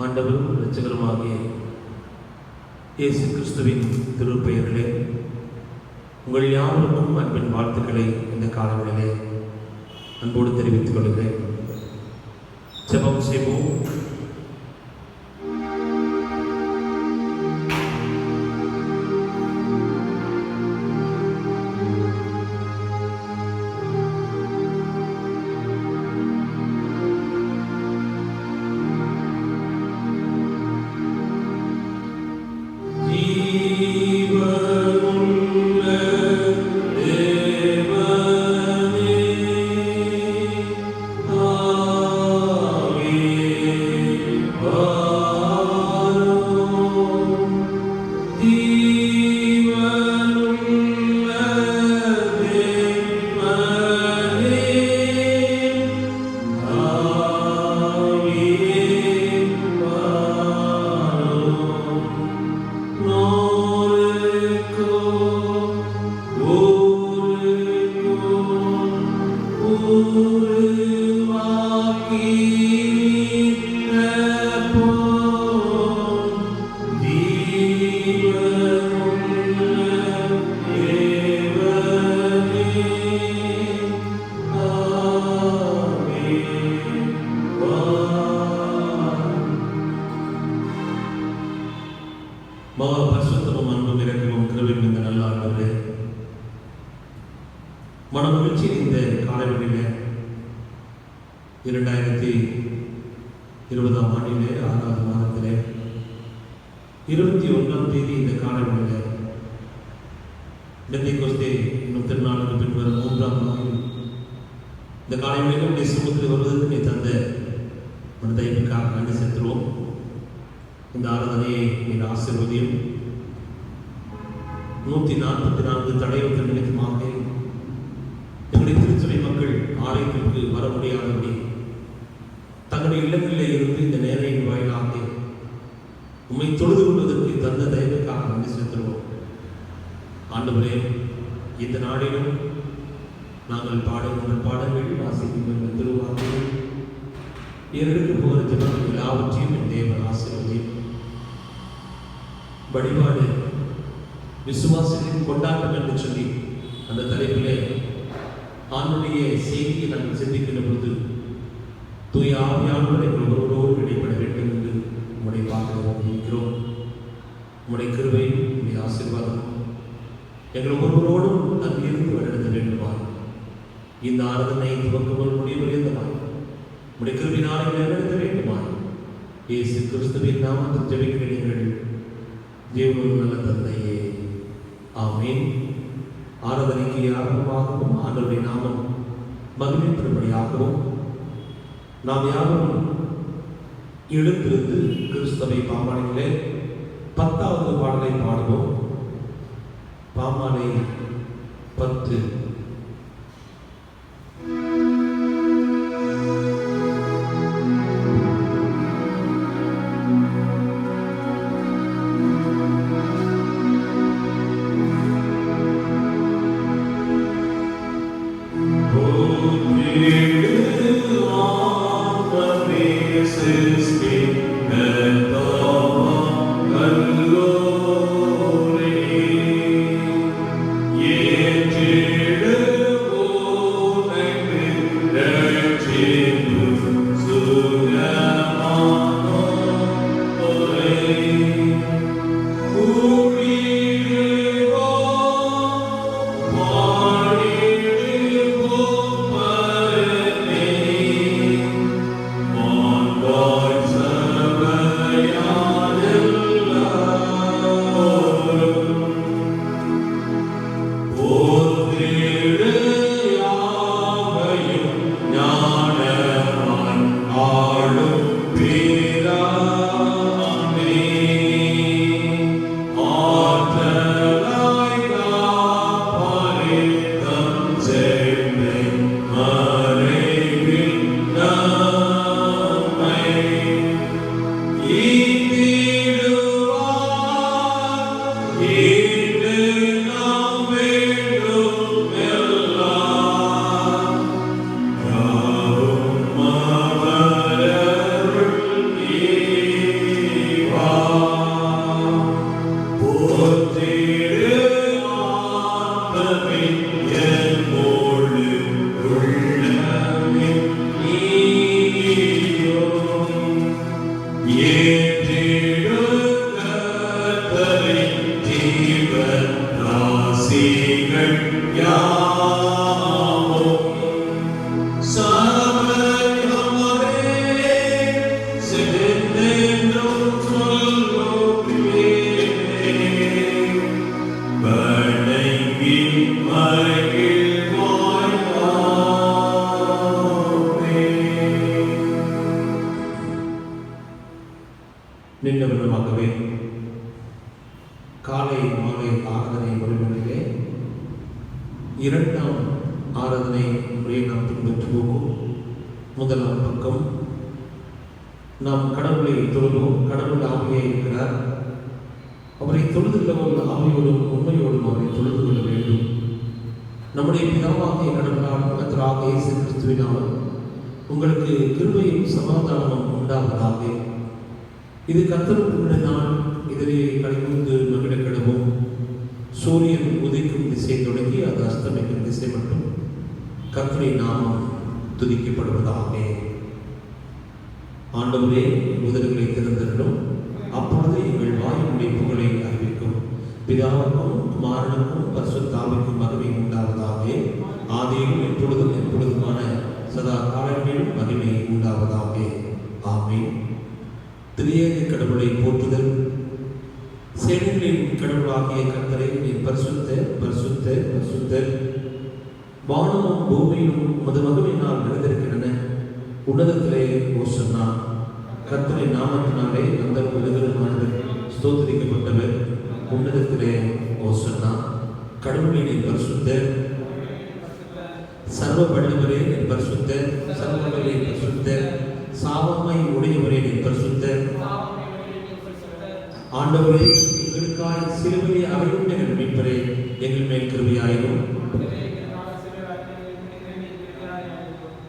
ஆண்டவரும் இரட்சகருமாகிய இயேசு கிறிஸ்துவின் திருப்பெயரிலே உங்கள் யாவருக்கும் அன்பின் வாழ்த்துக்களை இந்த காலங்களிலே அன்போடு தெரிவித்துக் கொள்கிறேன். ஜெபம் செய்வோம். மனமகிழ்ச்சி இந்த காலவெளியில் 2020 ஆண்டிலே 6வது மாதத்திலே 21ஆம் தேதி இந்த காலவெளியில் பெந்தேகோஸ்தே இன்னும் திருநாளுக்கு பின் வரும் 3ஆம் நாள் இந்த காலவெளியில் உடைய சமூகத்தில் வருவதற்கு நீ தந்த மனதைக்காக நன்றி செலுத்துவோம். இந்த ஆராதனையை நீ ஆசீர்வதியும். 144 தடையொத்த நிமித்தமாக எங்களுடைய திருச்சபை மக்கள் ஆலயத்திற்கு வர முடியாதபடி தங்களுடைய இல்லங்களிலே இருந்து இந்த நேரையின் வாயிலாக உம்மை தொழுது கொள்வதற்கு தந்த தயவுக்காக நன்றி செலுத்துவோம். ஆண்டவரே, இந்த நாளிலும் நாங்கள் பாடுகின்ற பாடல்கள் வாசிக்கின்ற திருவாரூர் எடுக்க போகிற ஜனங்கள் எல்லாவற்றையும் என் தேவன் ஆசீர்வதியும். வழிபாடு விசுவாசத்தின் கொண்டாட்டம் என்று சொல்லி அந்த தலைப்பிலே ஆண்டுடைய செய்தியை நாங்கள் சிந்திக்கின்ற பொழுது தூய ஆவியானவர் எங்கள் ஒருவரோடு இடைப்பட வேண்டும் என்று உம்முடைய பார்க்கிறோம் இருக்கிறோம். உம்முடைய கிருபை, உம்முடைய ஆசீர்வாதம் எங்கள் ஒவ்வொருவரோடும் தங்கியிருந்து வழிநடத்த வேண்டுமா? இந்த ஆராதனை துவக்கமும் முடிவடைந்தமாய் உம்முடைய கிருபையினாலே வழிநடத்த வேண்டுமா? இயேசு கிறிஸ்துவின் நாமத்தில் ஜெபிக்கிறீர்கள் தேவன் நல்ல தந்தையே, ஆமென். ஆராதனைக்கு ஆரம்பமாகவும் ஆண்டவருடைய நாமம் மகிமைப்படும்படியாகவும் நாம் யாரும் எழுந்திருந்து கிறிஸ்தவை பாமாலையிலே 10வது பாடலை பாடுவோம். பாமாலை 10. Yeah. ஆராதனை முறையை நாம் பின்பற்றி போகும். முதலாம் பக்கம், நாம் கடவுளை தொழுவோம். கடவுள் ஆவியே இருக்கிறார். அவரை தொழுதுள்ளவர்கள் ஆவியோடும் உண்மையோடும் அவரை தொழுது கொள்ள வேண்டும். நம்முடைய பிதாவாகிய கடவுளால் கர்த்தராக இயேசு கிறிஸ்துவினால் உங்களுக்கு கிருபையும் சமாதானமும் உண்டாவதாக. இது கர்த்தருடைய நாள். இதிலே கலைமுந்து மகிழ கிடவும். சூரியன் உதிக்கும் திசை தொடங்கி அது அஸ்தமிக்கும் திசை மட்டும் கர்த்தரின் நாமம் துதிக்கப்படுவதாக. ஆண்டவரே, உதடுகளை திறந்திருக்கும், அப்பொழுது எங்கள் வாயினுடைய புகழை அறிவிக்கும். பிதாவுக்கும் குமாரனுக்கும் பரிசுத்த ஆவிக்கும் மகிமை உண்டாவதாக. ஆதியிலும் எப்பொழுதும் எப்பொழுதுமான சதா காலங்களிலும் மகிமை உண்டாவதாக. ஆமென். திரியேக கடவுளை போற்றுதல். சேனைகளின் கடவுளாகிய கர்த்தரை நீர் பரிசுத்த பரிசுத்த பரிசுத்தர். வானமும் பூமியும் உமது மகிமையினால் நிறைந்திருக்கின்றன. உன்னதத்திலே ஓசன்னா. கர்த்தரின் நாமத்தினாலே அந்த உலகமானவர் ஸ்தோத்திரிக்கப்பட்டவர். உன்னதத்திலே ஓசன்னா. கடவுளை நீர் பரிசுத்தர். சர்வ வல்லவரே நீர் பரிசுத்தர். சர்வவல்லவரே பரிசுத்தர். சாவமை உடையவரே நீர் பரிசுத்தர். ஆண்டவரே, எங்களுக்காய் சிலுவையை அறையுண்ட எங்கள் மீட்பரே, எங்கள் மேல் கிருபையாயிரும்.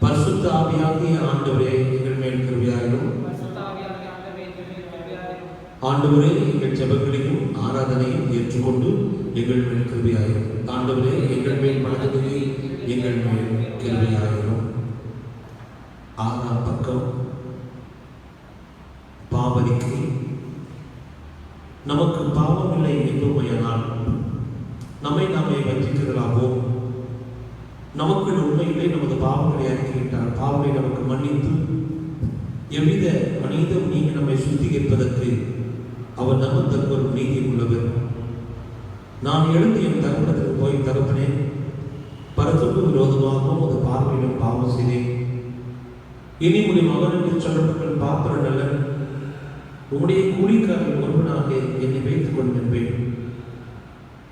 பரிசுத்த ஆவியாகிய ஆண்டவரே, எங்கள் மேல் கிருபையாயிரும். ஆண்டவரே, எங்கள் ஜெபங்களையும் ஆராதனையும் ஏற்றுக்கொண்டு எங்கள் மேல் கிருபையாயிரும். ஆண்டவரே, எங்கள் மேல் மனதிலே எங்கள் மேல் கிருபையாயிரும். ஆறாம் பக்கம், பாவரிக்கை. நமக்கு பாவம் இல்லை என்போமையானால் நம்மை நாமே வஞ்சிக்கிறதாகவும், நமக்கு உண்மையிலே நமது பாவங்களை அறிக்கையிட்டால் பாவங்களை நமக்கு மன்னித்து எவ்வித அநீதம் நீங்க நம்மை சுத்திகரிப்பதற்கு அவர் நமக்கு ஒரு நீதி உள்ளவர். நான் எழுந்து என் தகப்பனத்திற்கு போய் தகப்பனே, பரத்துக்கு விரோதமாகவும் அது பார்வையிலும் பாவம் செய்தேன். இனி உடைய மகன் என்று சொல்லப்பட்ட பாத்திர நல்ல உம்முடைய கூலிக்காரர்கள் ஒருவனாக என்னை வைத்துக் கொண்டு நிற்பேன்.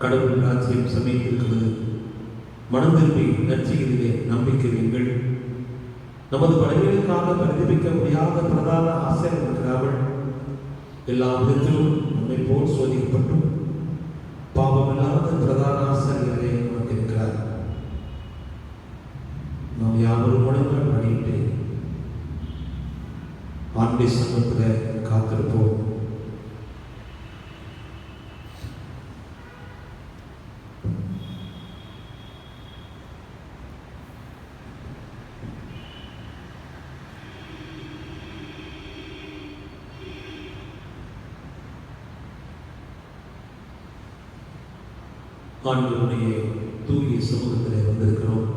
கடவுள் ராஜ்யம் சமீபிக்கிறது. மனம் திரும்பி நற்செய்தியிலே நம்பிக்கை வையுங்கள். நமது படைகளுக்காக பிரதிபிக்க முடியாத பிரதான ஆசிரியர் இருக்கிறார்கள். எல்லா விதத்திலும் நம்மை போல் சோதிக்கப்பட்டும் பாவமில்லாத பிரதான ஆசிரியரே நமக்கு இருக்கிறார். நாம் யாவரும் முழங்கால் படியிட்டு ஆண்டை சமூகத்தில் காத்திருப்போம். ஆண்டவருடைய தூய சமூகத்தில் வந்திருக்கிறோம்.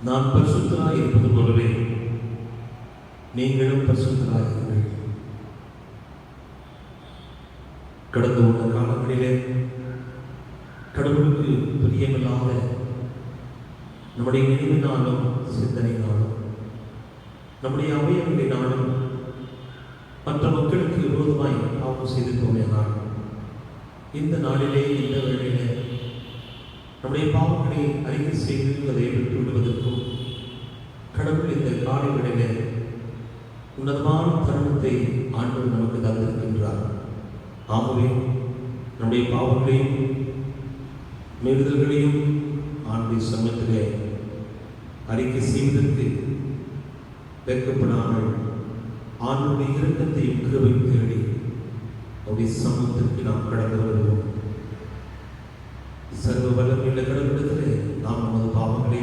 நான் பரிசுத்தராய் இருப்பது போலவே நீங்களும் பரிசுத்தராயிருங்கள். கடந்த உள்ள காலங்களிலே கடவுளுக்கு பிரியமில்லாத நம்முடைய நினைவினாலும் சிந்தனையினாலும் நம்முடைய அவயவங்களினாலும் மற்ற மக்களுக்கு விரோதமாய் பாவம் செய்திருப்போமேனால் இந்த நாளிலே இந்த வேளையிலே நம்முடைய பாவங்களை அறிக்கை செய்து அதை விட்டு விடுவதற்கும் கடவுள் இந்த காலை வேளையிலே உன்னதமான தருணத்தை ஆண்டவர் நமக்கு தந்திருக்கின்றார். ஆகவே நம்முடைய பாவங்களையும் மீறுதல்களையும் ஆண்டு சமயத்திலே அறிக்கை செய்வதற்கு வெட்கப்படாமல் ஆண்டுடைய இரக்கத்தையும் கிருபை தேடி அவருடைய சமூகத்திற்கு நாம் கடந்து வருவோம். சர்வ வல்லமையுள்ள கடவுளிடத்திலே நாம் நமது பாவங்களை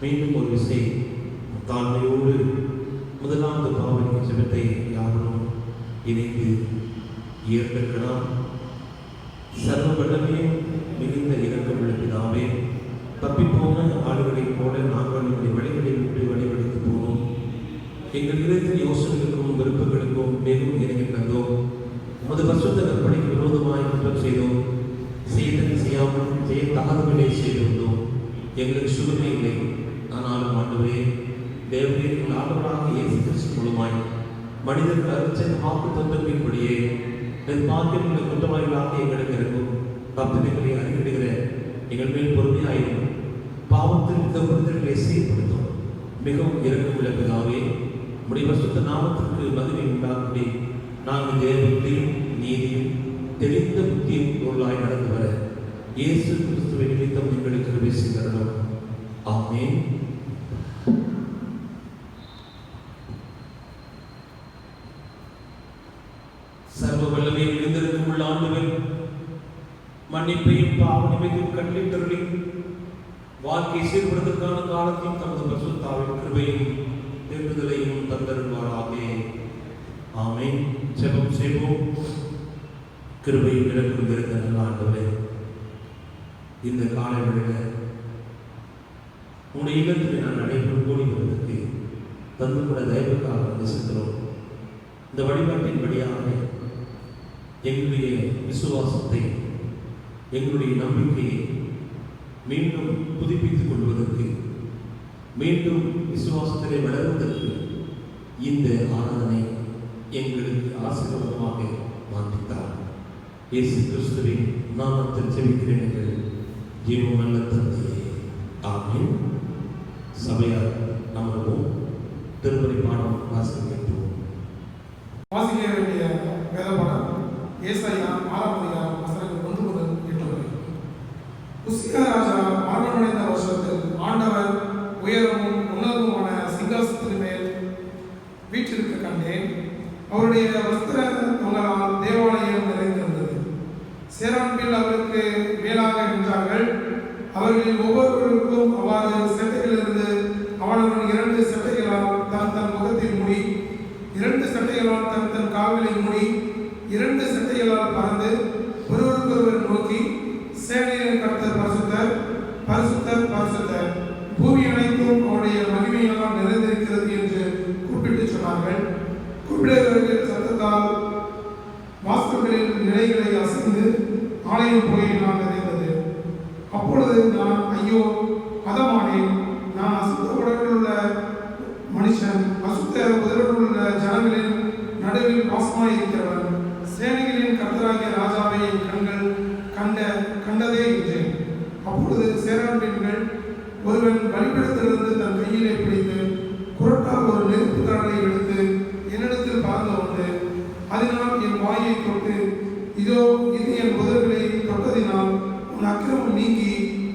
மீண்டும் ஒரு விசை தாழ்மையோடு முதலாவது பாவனை ஜெபத்தை யாவரும் இணைந்து ஏற்கலாம். சர்வ வல்லமையும் மிகுந்த இரக்கமுள்ள பிதாவே, தப்பிப்போன ஆளுகளைப் போல நாங்கள் எங்களுடைய வழிகளை விட்டு வழிபடுத்து போனோம். எங்கள் இதயத்தின் யோசனைகளுக்கும் விருப்பங்களுக்கும் மேலும் இறங்கி தந்தோம். உமது பரிசுத்த கற்பனைக்கு விரோதமாய் குற்றம் செய்தோம். செய்தனை செய்யாமல் செய்யத்தகாதவர்களை செய்திருந்தோம். எங்களுக்கு சுகமே இல்லை. ஆனாலும் ஆண்டவரே, தேவரே, ஆண்டவராக இயேசு கிறிஸ்து மூலமாய் மனிதர்கள் அருச்சன் வாக்கு தந்தத்தின்படியே பாக்கியமுள்ள குற்றவாளிகளாக எங்களுக்கு இருக்கும் தப்பினைகளை அறிவிடுகிற எங்கள் மேல் பொறுமையாயிரும். பாவத்தில் இந்த விடுதலை சீர்படுத்தும். மிகவும் இரக்கமுள்ள பிதாவே, உம்முடைய பரிசுத்த நாமத்திற்கு மகிமை உண்டாகும்படி நாங்கள் தேவத்தையும் நீதியும் தெளிந்த புத்தியும் பொருளாய் நடந்து வர இயேசு கிறிஸ்துவை நிமித்தம் எங்களுக்கு கிருபை செய்தருளும். ஆமென். சர்வ வல்லமை எழுந்திருக்கும் உள்ள ஆண்டவர் மன்னிப்பையும் பாவ நிமித்தம் கட்டளையிட்டருளி வாழ்க்கை சீர்படுவதற்கான காலத்தையும் தமது பரிசுத்தாவின் கிருபையும் தேடுதலையும் தந்தருள்வாராமே. ஆமென். ஜெபம் செய்வோம். கிருபையும் இறக்கும் இருந்த நல்ல ஆண்டவரே, இந்த காலை வேளையில் உங்களுடைய இல்லத்தில் நான் நடைபெறும் கூடி வருவதற்கு தந்து கூட தயவுக்காக நேசிக்கிறோம். இந்த வழிபாட்டின் வழியாக எங்களுடைய விசுவாசத்தை, எங்களுடைய நம்பிக்கையை மீண்டும் புதுப்பித்துக் கொள்வதற்கு, மீண்டும் விசுவாசத்திலே வளர்வதற்கு இந்த ஆராதனை எங்களுக்கு ஆசீர்வாதமாக மாற்றித்தார். இயேசு கிறிஸ்துவின் நாமத்தில் ஜெபிக்கிறேன் எங்கள் ஜீவ நல்ல தந்தையே. ஆமென். சபையார் அமர்வோம். திருப்பதி பாடம் வாசிக்கிறோம். வாசிக்க வேண்டிய வேதபாடம் ஏசாயா 6ஆம் அதிகாரம் வசனங்கள் 1 முதல் 8 வரை. உசியா ராஜா மரணமடைந்த வருஷத்தில் ஆண்டவர் உயரமும் உன்னதமுமான சிங்காசனத்தின் மேல் வீற்றிருக்க கண்டேன். அவருடைய வஸ்திர தொங்கலால் தேவாலயம் நிறைந்திருந்தது. சேரான்கள் அவருக்கு மேலாக நின்றார்கள். அவர்களில் ஒவ்வொருவருக்கும் அவ்வாறு சட்டைகளிலிருந்து அவனவன் 2 சட்டைகளால் தன் தன் முகத்தில் மூடி, 2 சட்டைகளால் தன் தன் கால்களை மூடி, 2 சட்டைகளால் பறந்து ஒருவருக்கொருவர் நோக்கி, சேனையின் கர்த்தர் பரிசுத்தர், பரிசுத்தர், பரிசுத்தர், பூமி அனைத்தும் அவருடைய மகிமையால் நிறைந்திருக்கிறது என்று கூப்பிட்டு சொன்னார்கள். கூப்பிடுகிறவர்கள் சத்தத்தால் வாசல்களில் நிலைகளை அசைந்து ஆலயம் புகையினால் நிறைந்தது. அப்பொழுது நான், ஐயோ அதமானேன், நான் அசுத்த உடலுள்ள மனுஷன், அசுத்த உதடுள்ள ஜனங்களின் நடுவில் வாசமாயிருக்கிறவன், சேனைகளின் கர்த்தராகிய ராஜாவை என் கண்கள் கண்டதே என்றேன். அப்பொழுது சேராபீன்கள் ஒருவன் பலிபீடத்திலிருந்து தன் கையிலே பிடித்து குரட்டால் ஒரு நெருப்பு தழலை எடுத்து என்னிடத்தில் பறந்து வந்து, அதனால் என் வாயை தொட்டு, இதோ இது என் உதடுகளை தொட்டதினால் உன் அக்கிரமம் நீங்கி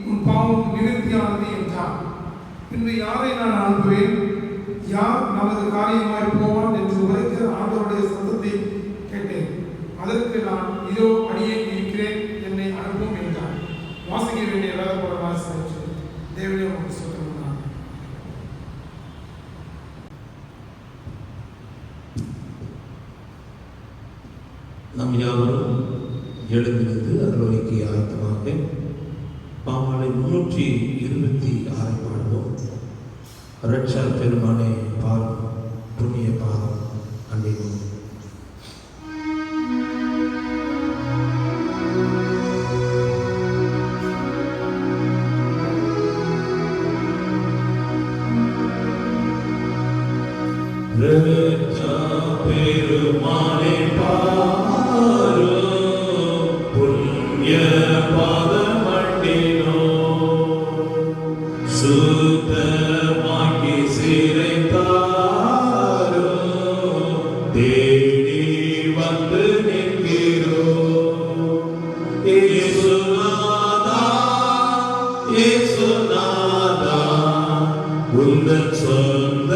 உன் பாவம் நிவர்த்தியானது என்றான். பின்பு யாரை நான் அனுப்புவேன்? யார் நமது காரியமாய் போவான் என்று உரைக்கிற ஆண்டவருடைய சத்தத்தை கேட்டேன். அதற்கு நான், இதோ அடியேன் இருக்கிறேன், என்னை அனுப்பும் என்றான். வாசிக்க வேண்டிய வேதபாடம் வாசித்து தேவனே உங்களுக்கு சொல்லுங்கள். நாம் யாவரும் எழுந்திருந்து அருளுரைக்கு ஆயத்தமாக பாமாலை 326 பாடுவோம். ரட்சர் பெருமானே பாரும் புண்ணிய பாதம் அன்பினும். பெருமானே பாரு புண்ணிய பாதம் அண்டினோ, சுத்தமாக்கி சிறைத்தாரோ, தேடி வந்து நிற்கிறோ. இயேசுநாதா, இயேசுநாதா, உந்தன் சொந்த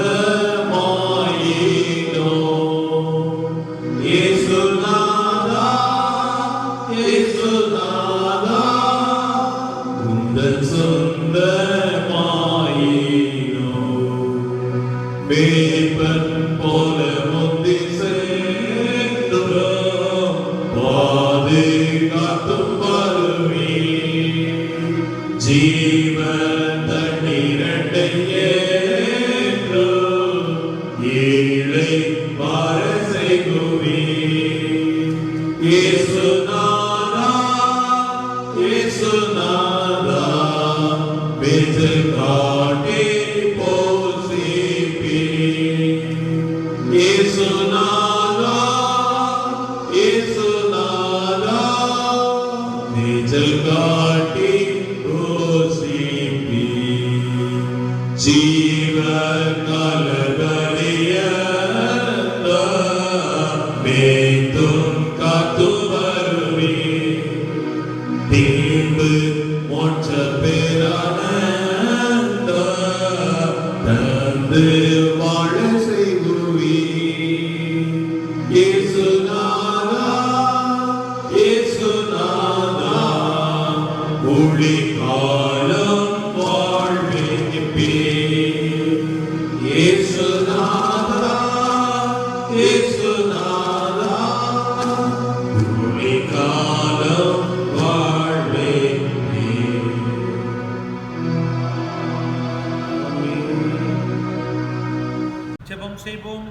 காட்டி ஜெபம் செய்வோம்.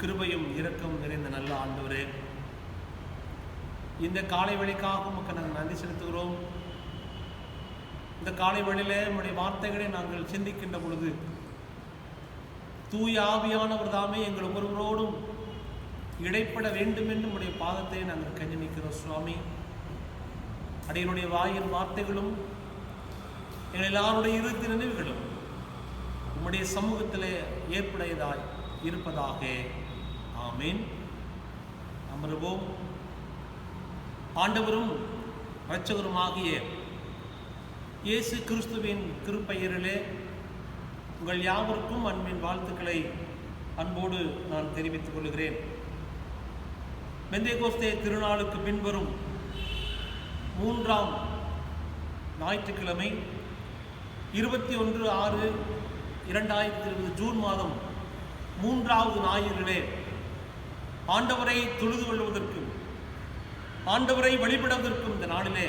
கிருபையும் இரக்கம் நிறைந்த நல்ல ஆண்டவரே, இந்த காலை வேளைக்காக உமக்கு நாங்கள் நன்றி செலுத்துகிறோம். இந்த காலை வேளையிலே நம்முடைய வார்த்தைகளை நாங்கள் சிந்திக்கின்ற பொழுது தூய ஆவியானவர் தாமே எங்கள் ஒவ்வொருவரோடும் இடைப்பட வேண்டும் என்று நம்முடைய பாதத்தை நாங்கள் கஞ்சி நிற்கிறோம். சுவாமி, அடியனுடைய வாயின் வார்த்தைகளும் எங்கள் எல்லாருடைய இறுதி நினைவுகளும் உம்முடைய சமூகத்திலே ஏற்புடையதாய் இருப்பதாக. ஆமீன். அமருவோம். ஆண்டவரும் இரட்சகருமாகிய இயேசு கிறிஸ்துவின் திருப்பெயரிலே உங்கள் யாவருக்கும் அன்பின் வாழ்த்துக்களை அன்போடு நான் தெரிவித்துக் கொள்கிறேன். பெந்தேகோஸ்தே திருநாளுக்கு பின்வரும் 3ஆம் ஞாயிற்றுக்கிழமை 21/6/2020 ஜூன் மாதம் 3வது ஞாயிறிலே ஆண்டவரை தொழுது கொள்வதற்கும் ஆண்டவரை வழிபடுவதற்கும் இந்த நாளிலே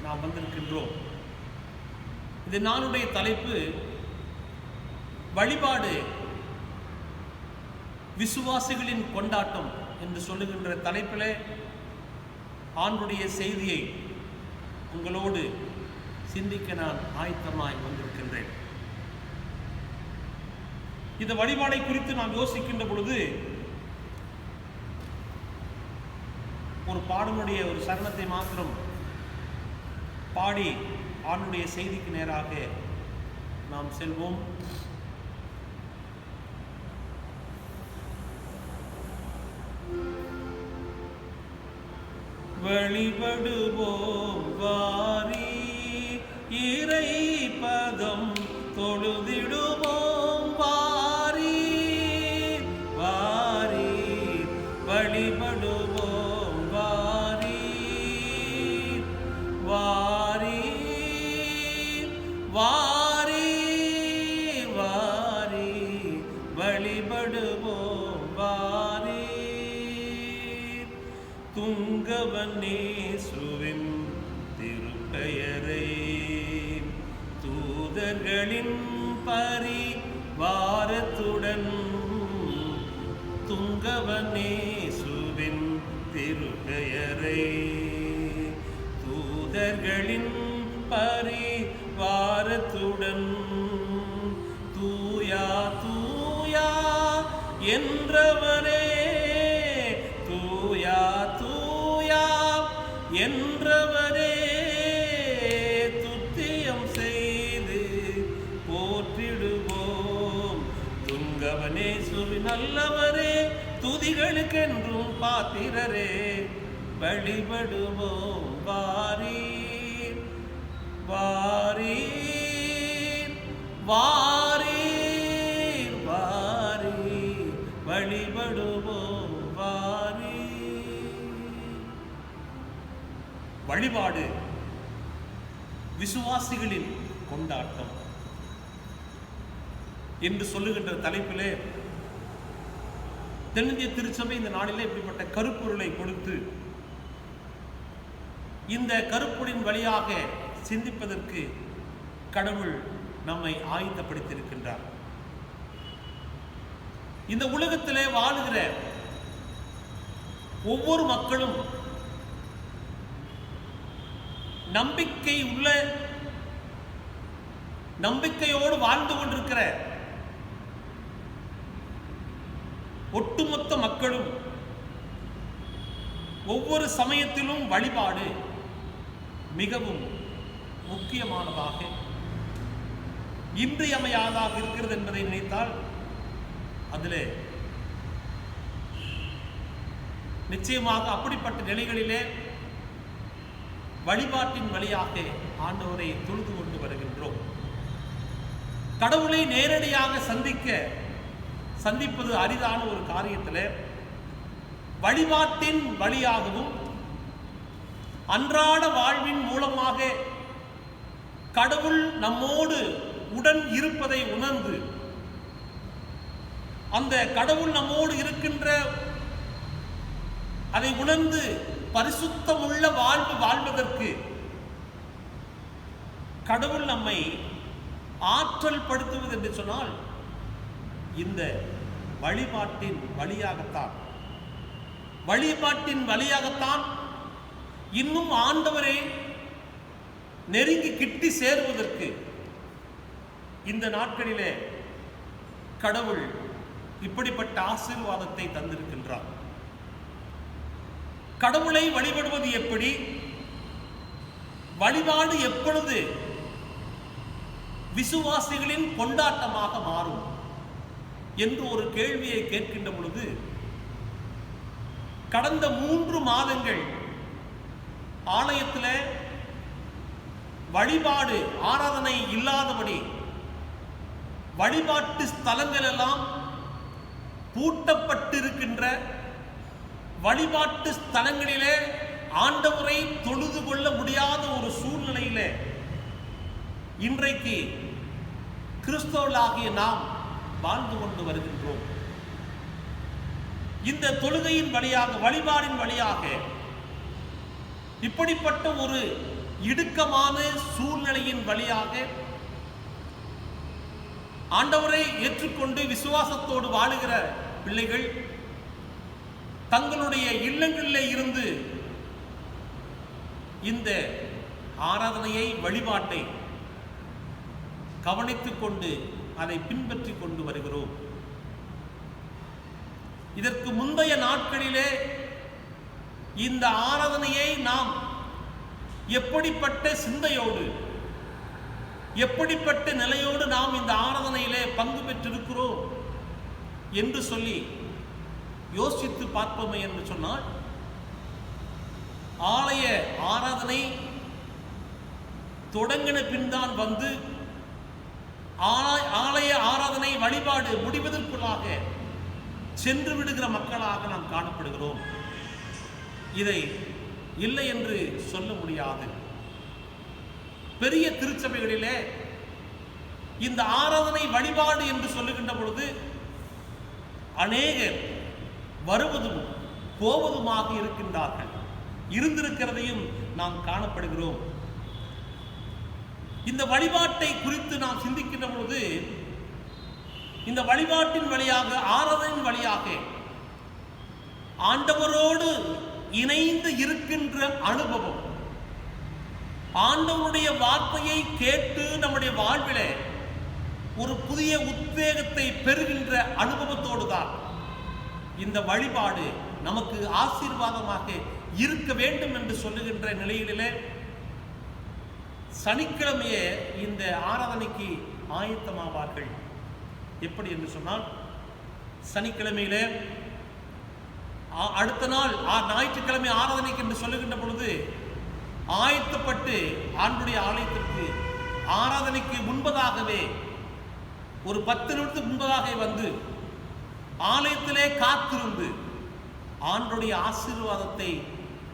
நாம் வந்திருக்கின்றோம். இந்த நாளுடைய தலைப்பு வழிபாடு விசுவாசிகளின் கொண்டாட்டம் என்று சொல்லுகின்ற தலைப்பிலே ஆண்டுடைய செய்தியை உங்களோடு சிந்திக்க நான் ஆயத்தமாய் வந்திருக்கின்றேன். இந்த வழிபாடை குறித்து நாம் யோசிக்கின்ற பொழுது ஒரு பாடலுடைய ஒரு சரணத்தை மாத்திரம் பாடி ஆண்டுடைய செய்திக்கு நேராக நாம் செல்வோம். வழிபடுவோம் வாரி இறை பதம் தொழுதிடுவோம் வாரி வாரி வழிபடுவோம் வாரி வாரி வாரி வாரி வழிபடுவோம் வாரி. துங்கவனேசுவின் திருப்பெயரை தூதர்களின் பரிவாரத்துடன் துங்கவனேசுவின் திருப்பெயரை தூதர்களின் பரிவாரத்துடன் தூயா தூயா என்றவரே தூயா தூயா என்றவரே துத்தியம் செய்து போற்றிடுவோம். துங்கவனேசுவின் நல்லவரே துதிகளுக்கென்றும் பாத்திரரே வழிபடுவோம் வாரீர் வாரீர் வாரீர் வாரீர் வழிபடுவோம் வாரீர். வழிபாடு விசுவாசிகளின் கொண்டாட்டம் என்று சொல்லுகின்ற தலைப்பிலே தென்னிந்திய திருச்சபை இந்த நாளிலே இப்படிப்பட்ட கருப்பொருளை கொடுத்து இந்த கருப்பொருளின் வழியாக சிந்திப்பதற்கு கடவுள் நம்மை ஆயத்தப்படுத்தியிருக்கின்றார். இந்த உலகத்திலே வாழுகிற ஒவ்வொரு மக்களும் நம்பிக்கையோடு வாழ்ந்து கொண்டிருக்கிற ஒட்டுமொத்த மக்களும் ஒவ்வொரு சமயத்திலும் வழிபாடு மிகவும் முக்கியமானதாக இன்றியமையாதாக இருக்கிறது என்பதை நினைத்தால் அதில் நிச்சயமாக அப்படிப்பட்ட நிலைகளிலே வழிபாட்டின் வழியாக ஆண்டவரை தொழுது கொண்டு வருகின்றோம். கடவுளை நேரடியாக சந்திப்பது அரிதான ஒரு காரியத்தில் வழிபாட்டின் வழியாகவும் அன்றாட வாழ்வின் மூலமாக கடவுள் நம்மோடு உடன் இருப்பதை உணர்ந்து அந்த கடவுள் நம்மோடு இருக்கின்ற அதை உணர்ந்து பரிசுத்தமுள்ள வாழ்வு வாழ்வதற்கு கடவுள் நம்மை ஆற்றல் படுத்துவது என்று சொன்னால் இந்த வழிபாட்டின் வழியாகத்தான் இன்னும் ஆண்டவரை நெருங்கி கிட்டி சேருவதற்கு இந்த நாட்களிலே கடவுள் இப்படிப்பட்ட ஆசீர்வாதத்தை தந்திருக்கின்றார். கடவுளை வழிபடுவது எப்படி, வழிபாடு எப்பொழுது விசுவாசிகளின் கொண்டாட்டமாக மாறும் என்று ஒரு கேள்வியை கேட்கின்ற பொழுது கடந்த 3 மாதங்கள் ஆலயத்தில் வழிபாடு ஆராதனை இல்லாதபடி வழிபாட்டு ஸ்தலங்கள் எல்லாம் பூட்டப்பட்டிருக்கின்ற வழிபாட்டு ஸ்தலங்களிலே ஆண்டவரை தொழுது கொள்ள முடியாத ஒரு சூழ்நிலையிலே இன்றைக்கு கிறிஸ்தவர்களாகிய நாம் வாழ்ந்து கொண்டு வருகின்றோம். இந்த தொழுகையின் வழியாக வழிபாடின் வழியாக இப்படிப்பட்ட ஒரு இடுக்கமான சூழ்நிலையின் வழியாக ஆண்டவரை ஏற்றுக்கொண்டு விசுவாசத்தோடு வாழுகிற பிள்ளைகள் தங்களுடைய இல்லங்களிலே இருந்து இந்த ஆராதனையை வழிபாட்டை கவனித்துக் கொண்டு அதை பின்பற்றி கொண்டு வருகிறோம். இதற்கு முந்தைய நாட்களிலே இந்த ஆராதனையை நாம் எப்படிப்பட்ட சிந்தையோடு எப்படிப்பட்ட நிலையோடு நாம் இந்த ஆராதனையிலே பங்கு பெற்றிருக்கிறோம் என்று சொல்லி யோசித்து பார்ப்போமே என்று சொன்னால், ஆலய ஆராதனை தொடங்கின பின்தான் வந்து ஆலய ஆராதனை வழிபாடு முடிவதற்குள்ளாக சென்று விடுகிற மக்களாக நாம் காணப்படுகிறோம். இதை இல்லை என்று சொல்ல முடியாது. பெரிய திருச்சபைகளிலே இந்த ஆராதனை வழிபாடு என்று சொல்லுகின்ற பொழுது அநேகர் வருவதும் போவதுமாக இருக்கின்றார்கள், இருந்திருக்கிறதையும் நாம் காணப்படுகிறோம். இந்த வழிபாட்டை குறித்து நாம் சிந்திக்கின்ற பொழுது இந்த வழிபாட்டின் வழியாக ஆராதனையின் வழியாக ஆண்டவரோடு இணைந்து இருக்கின்ற அனுபவம், ஆண்டவருடைய வார்த்தையை கேட்டு நம்முடைய வாழ்விலே ஒரு புதிய உத்வேகத்தை பெறுகின்ற அனுபவத்தோடு தான் இந்த வழிபாடு நமக்கு ஆசீர்வாதமாக இருக்க வேண்டும் என்று சொல்லுகின்ற நிலையிலே சனிக்கிழமையே இந்த ஆராதனைக்கு ஆயத்தமாவார்கள். எப்படி என்று சொன்னால், சனிக்கிழமையிலே அடுத்த நாள் ஞாயிற்றுக்கிழமை ஆராதனைக்கு என்று சொல்லுகின்ற பொழுது ஆயத்தப்பட்டு ஆண்டுடைய ஆலயத்திற்கு ஆராதனைக்கு முன்பதாகவே ஒரு 10 நிமிடத்துக்கு முன்பதாக வந்து ஆலயத்திலே காத்திருந்து ஆண்டுடைய ஆசீர்வாதத்தை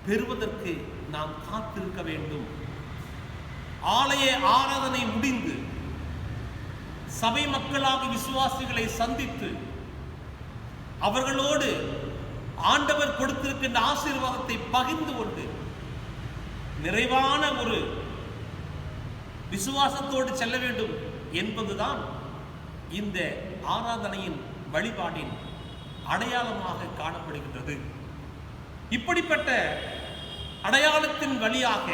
பெறுவதற்கு நாம் காத்திருக்க வேண்டும். ஆலய ஆராதனை முடிந்து சபை மக்களாக விசுவாசிகளை சந்தித்து அவர்களோடு ஆண்டவர் கொடுத்திருக்கின்ற ஆசீர்வாதத்தை பகிர்ந்து கொண்டு நிறைவான ஒரு விசுவாசத்தோடு செல்ல வேண்டும் என்பதுதான் இந்த ஆராதனையின் வழிபாடின் அடையாளமாக காணப்படுகின்றது. இப்படிப்பட்ட அடையாளத்தின் வழியாக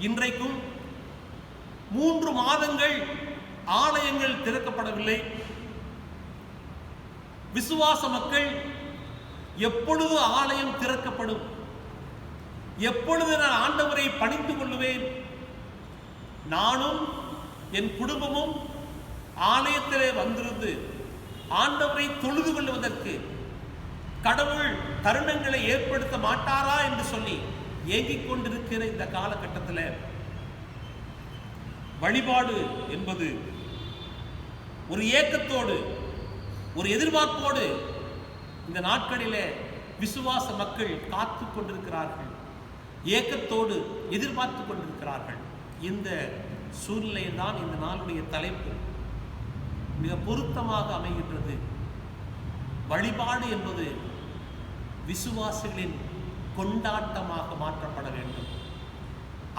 இன்றைக்கும் 3 மாதங்கள் ஆலயங்கள் திறக்கப்படவில்லை. விசுவாச மக்கள் எப்பொழுது ஆலயம் திறக்கப்படும், எப்பொழுது நான் ஆண்டவரை பணிந்து கொள்ளுவேன், நானும் என் குடும்பமும் ஆலயத்திலே வந்திருந்து ஆண்டவரை தொழுது கொள்வதற்கு கடவுள் தருணங்களை ஏற்படுத்த மாட்டாரா என்று சொல்லி ஏங்கிக் கொண்டிருக்கிற இந்த காலகட்டத்தில் வழிபாடு என்பது ஒரு ஏக்கத்தோடு ஒரு எதிர்பார்ப்போடு இந்த நாட்களிலே விசுவாச மக்கள் காத்து கொண்டிருக்கிறார்கள், ஏக்கத்தோடு எதிர்பார்த்து கொண்டிருக்கிறார்கள். இந்த சூழ்நிலையில் தான் இந்த நாளுடைய தலைப்பு மிக பொருத்தமாக அமைகின்றது. வழிபாடு என்பது விசுவாசிகளின் கொண்டாட்டமாக மாற்றப்பட வேண்டும்.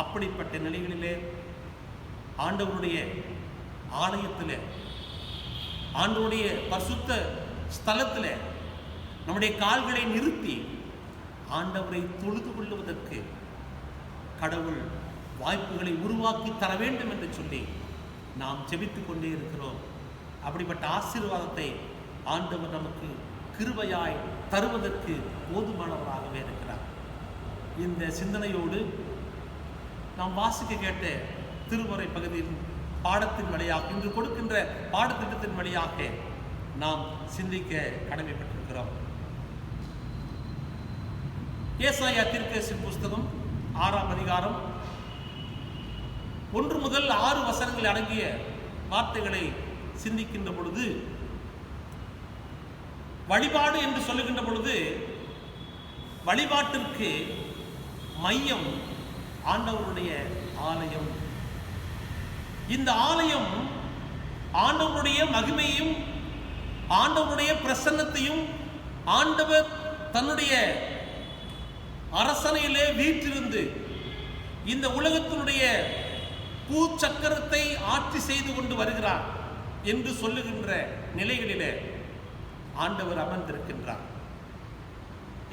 அப்படிப்பட்ட நிலைகளிலே ஆண்டவருடைய ஆலயத்தில், ஆண்டவருடைய பரிசுத்த ஸ்தலத்தில் நம்முடைய கால்களை நிறுத்தி ஆண்டவரை தொழுது கொள்வதற்கு கடவுள் வாய்ப்புகளை உருவாக்கி தர வேண்டும் என்று சொல்லி நாம் ஜெபித்துக் கொண்டே இருக்கிறோம். அப்படிப்பட்ட ஆசீர்வாதத்தை ஆண்டவர் நமக்கு கிருபையாய் தருவதற்கு போதுமானவராகவே இருக்கிறார். இந்த சிந்தனையோடு நாம் வாசிக்க கேட்ட திருமுறை பகுதியின் பாடத்தின் வழியாக, இன்று கொடுக்கின்ற பாடத்திட்டத்தின் வழியாக நாம் சிந்திக்க கடமைப்பட்டிருக்கிறோம். ஏசாயா தீர்க்கதரிசியின் புஸ்தகம் 6ஆம் அதிகாரம் 1 முதல் 6 வசனங்கள் அடங்கிய வார்த்தைகளை சிந்திக்கின்ற பொழுது, வழிபாடு என்று சொல்லுகின்ற பொழுது வழிபாட்டிற்கு மையம் ஆண்டவருடைய ஆலயம். இந்த ஆலயம் ஆண்டவருடைய மகிமையும் ஆண்டவருடைய பிரசன்னத்தையும் ஆண்டவர் தன்னுடைய அரசனையிலே வீற்றிருந்து இந்த உலகத்தினுடைய பூச்சக்கரத்தை ஆட்சி செய்து கொண்டு வருகிறார் என்று சொல்லுகின்ற நிலைகளிலே ஆண்டவர் அமர்ந்திருக்கின்றார்.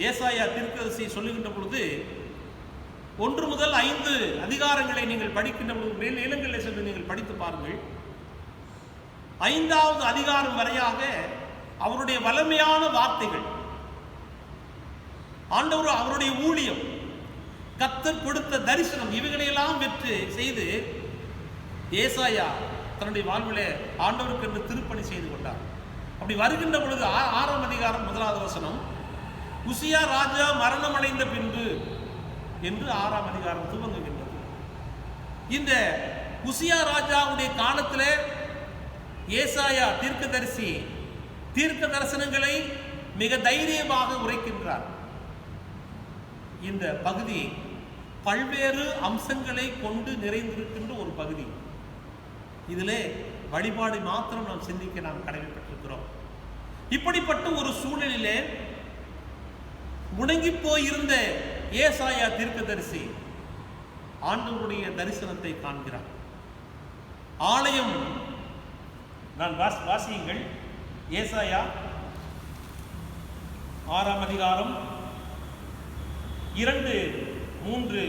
ஏசாயா தீர்க்கதரிசி சொல்லுகின்ற பொழுது 1 முதல் 5 அதிகாரங்களை நீங்கள் படிக்கின்ற பொழுது, மேல் நிலங்களில் சென்று நீங்கள் படித்து பாருங்கள். 5வது அதிகாரம் வரையாக அவருடைய வலிமையான வார்த்தைகள், ஆண்டவர் அவருடைய ஊழியம், கர்த்தர் கொடுத்த தரிசனம், இவைகளையெல்லாம் வெற்றி செய்து ஏசாயா தன்னுடைய வாழ்விலே ஆண்டவருக்கு என்று திருப்பணி செய்து கொண்டார். அப்படி வருகின்ற பொழுது 6ஆம் அதிகாரம் 1வது வசனம், உசியா ராஜா மரணம் அடைந்த பின்பு என்று 6ஆம் அதிகாரம் துவங்குகின்றது. இந்த உசியா ராஜாவுடைய காலத்தில் ஏசாயா தீர்க்கதரிசி தீர்க்க தரிசனங்களை மிக தைரியமாக உரைக்கின்றார். இந்த பகுதி பல்வேறு அம்சங்களை கொண்டு நிறைந்திருக்கின்ற ஒரு பகுதி. இதிலே வழிபாடு மாத்திரம் நாம் சிந்திக்க நாம் கடமைப்பட்டிருக்கிறோம். இப்படிப்பட்ட ஒரு சூழலிலே முடங்கி போயிருந்த ஏசாயா தீர்க்கதரிசி ஆண்டவருடைய தரிசனத்தை காண்கிறார். ஆலயம், நான் வாசியுங்கள், ஏசாயா 6ஆம் அதிகாரம் 2, 3,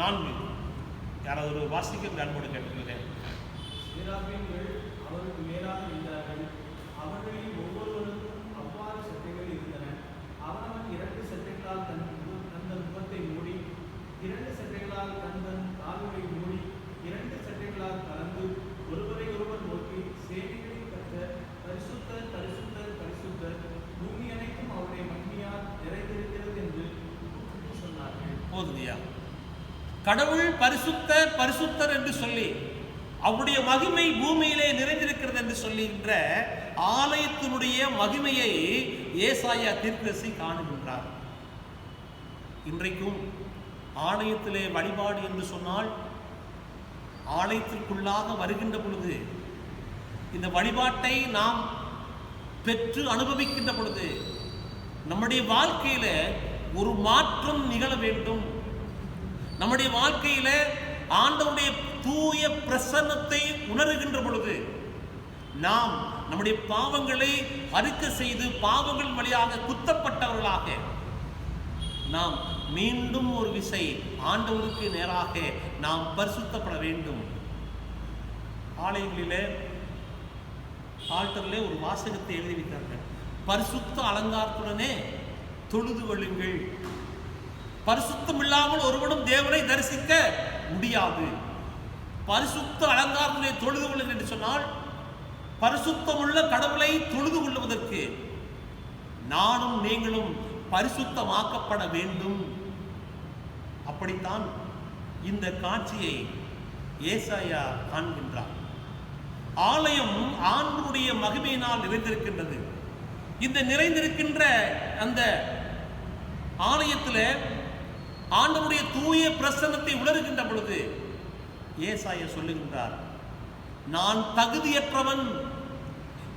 4 யாராவது ஒரு வாசிக்க அன்போடு கேட்டுக்கிறேன். அவருக்கு மேலாக இருந்தார்கள். அவர்களில் ஒவ்வொருவருக்கும் அவ்வாறு சட்டைகள் இருந்தன. அவனவன் 2 சட்டைகளால் தன் முகத்தை மூடி, 2 சட்டைகளால் தன் கால்களை மூடி, 2 சட்டைகளால் கலந்து ஒருவரை ஒருவர் நோக்கி, சேனைகளின் கர்த்தர் பரிசுத்தர் பரிசுத்தர் பரிசுத்தர், பூமி போதுங்கய்யா. கடவுள் பரிசுத்தர் பரிசுத்தர் என்று சொல்லி அவருடைய மகிமை பூமியிலே நிறைந்திருக்கிறது என்று சொல்லுகின்ற ஆலயத்தினுடைய மகிமையை ஏசாயா தீர்க்கதரிசி காணுகின்றார். இன்றைக்கும் ஆலயத்திலே வழிபாடு என்று சொன்னால், ஆலயத்திற்குள்ளாக வருகின்ற பொழுது, இந்த வழிபாட்டை நாம் பெற்று அனுபவிக்கின்ற பொழுது நம்முடைய வாழ்க்கையில ஒரு மாற்றம் நிகழ வேண்டும். நம்முடைய வாழ்க்கையில ஆண்டவருடைய தூய பிரசன்னத்தை உணர்கின்ற பொழுது நாம் நம்முடைய பாவங்களை அறிக்கை செய்து பாவங்கள் வழியாக குத்தப்பட்டவர்களாக நாம் மீண்டும் ஒரு விசை ஆண்டவருக்கு நேராக நாம் பரிசுத்தப்பட வேண்டும். ஆலயங்களிலே ஆல்டர்ல ஒரு வாசகத்தை எழுதி வைத்தார்கள். பரிசுத்த அலங்காரத்துடனே தொழுது கொள்ளுங்கள். பரிசுத்தம் இல்லாமல் ஒருவனும் தேவனை தரிசிக்க முடியாது. பரிசுத்த அலங்காரத்திலே தொழுது கொள்ளுங்கள் என்று சொன்னால், பரிசுத்தமுள்ள கடவுளை தொழுது கொள்வதற்கு நானும் நீங்களும் பரிசுத்தமாக்கப்பட வேண்டும். அப்படித்தான் இந்த காட்சியை ஏசாயா காண்கின்றார். ஆலயம் ஆண்டவருடைய மகிமையினால் நிறைந்திருக்கின்றது. இந்த நிறைந்திருக்கின்ற அந்த ஆலயத்தில் ஆண்டவருடைய தூய பிரசன்னத்தை உணர்கின்ற பொழுது ஏசாயா சொல்லுகின்றார், நான் தகுதியற்றவன்,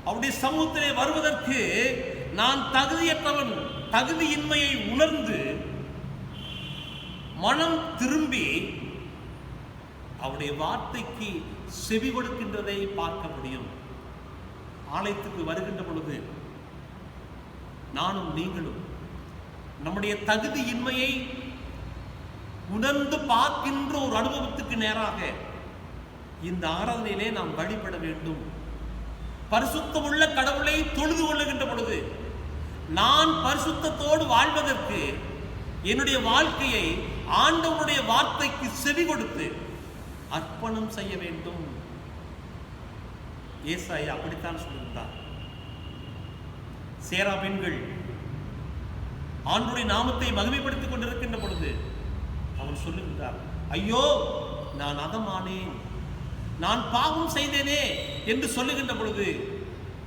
அவருடைய சமூகத்திலே வருவதற்கு நான் தகுதியற்றவன். தகுதியின்மையை உணர்ந்து மனம் திரும்பி அவருடைய வார்த்தைக்கு செவி கொடுக்கின்றதை பார்க்க முடியும். ஆலயத்துக்கு வருகின்ற பொழுது நானும் நீங்களும் நம்முடைய தகுதியின்மையை உணர்ந்து பார்க்கின்ற ஒரு அனுபவத்துக்கு நேராக இந்த ஆராதனையிலே நாம் வழிபட வேண்டும். பரிசுத்தமுள்ள கடவுளை தொழுது கொள்ளுகின்ற பொழுது நான் பரிசுத்தத்தோடு வாழ்வதற்கு என்னுடைய வாழ்க்கையை ஆண்டவருடைய வார்த்தைக்கு செவி கொடுத்து அர்ப்பணம் செய்ய வேண்டும். ஏசாயா அப்படித்தான் சொல்லுகிறார். சேராபீன்கள் ஆண்டவருடைய நாமத்தை மகிமைப்படுத்திக் கொண்டிருக்கின்ற பொழுது அவர் சொல்லுகின்றார், ஐயோ நான் அதமானேன், நான் பாவம் செய்தேனே என்று சொல்லுகின்ற பொழுது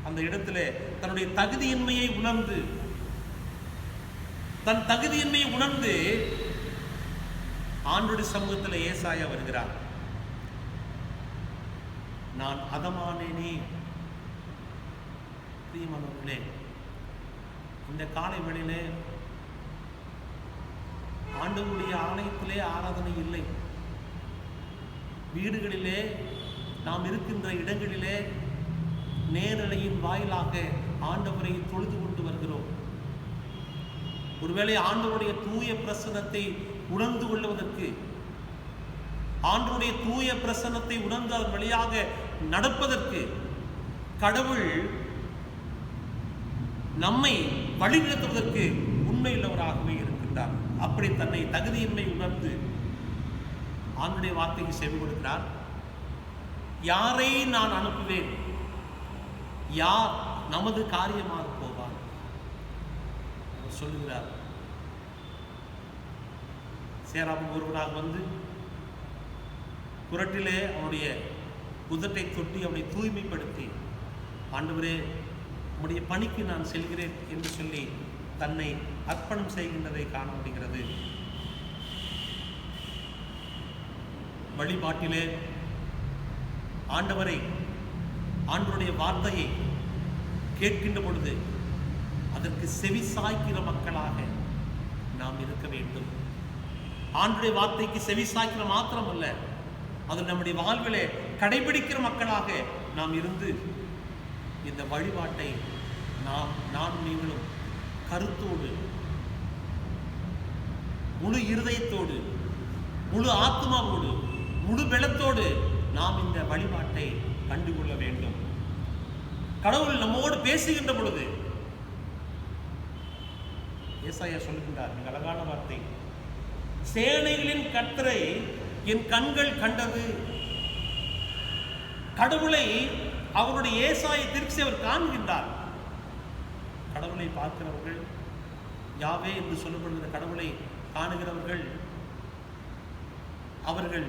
அந்த இடத்துல தன்னுடைய தகுதியின்மையை உணர்ந்து தன் தகுதியின்மையை உணர்ந்து ஆண்டவருடைய சமூகத்தில் ஏசாயா வருகிறார். நான் அதமானேனே. பிரியமானவர்களே, இந்த காலை வேளையிலே ஆண்டவருடைய ஆலயத்திலே ஆராதனை இல்லை. வீடுகளிலே நாம் இருக்கின்ற இடங்களிலே நேரலையின் வாயிலாக ஆண்டவரை தொழுது கொண்டு வருகிறோம். ஒருவேளை ஆண்டவருடைய தூய பிரசன்னத்தை உணர்ந்து கொள்வதற்கு, ஆண்டவருடைய தூய பிரசன்னத்தை உணர்ந்து அதன் வழியாக நடப்பதற்கு கடவுள் நம்மை வழிநடத்துவதற்கு உண்மையுள்ளவராகவே இருக்கின்றார். அப்படி தன்னை தகுதியின்மை உணர்ந்து ஆண்டவருடைய வார்த்தைக்கு செவி கொடுக்கிறார். யாரை நான் அனுப்புவேன், யார் நமது காரியமாக போவார் சொல்லுகிறார். சேராபீன் ஒருவராக வந்து குரட்டிலே அவனுடைய உதட்டை தொட்டி அவனை தூய்மைப்படுத்தி, ஆண்டவரே உம்முடைய பணிக்கு நான் செல்கிறேன் என்று சொல்லி தன்னை அர்ப்பணம் செய்கின்றதை காண முடிகிறது. வழிபாட்டிலே ஆண்டவரை, ஆண்டவருடைய வார்த்தையை கேட்கின்ற பொழுது அதற்கு செவி சாய்க்கிற மக்களாக நாம் இருக்க வேண்டும். ஆண்டவருடைய வார்த்தைக்கு செவி சாய்க்கிற மாத்திரமல்ல, அது நம்முடைய வாழ்விலே கடைபிடிக்கிற மக்களாக நாம் இருந்து இந்த வழிபாட்டை நாம் நீங்களும் கருத்தோடு, முழு இருதயத்தோடு, முழு ஆத்மாவோடு, முழு பலத்தோடு நாம் இந்த வழிபாட்டை கண்டுகொள்ள வேண்டும். கடவுள் நம்மோடு பேசுகின்ற பொழுது ஏசாயா சொல்லுகின்றார் மிக அழகான வார்த்தை, சேனைகளின் கர்த்தரை என் கண்கள் கண்டது. கடவுளை அவருடைய ஏசாயை திருப்தி அவர் காண்கின்றார். கடவுளை பார்க்கிறவர்கள், யாவே என்று சொல்லப்படுகிற கடவுளை காணுகிறவர்கள் அவர்கள்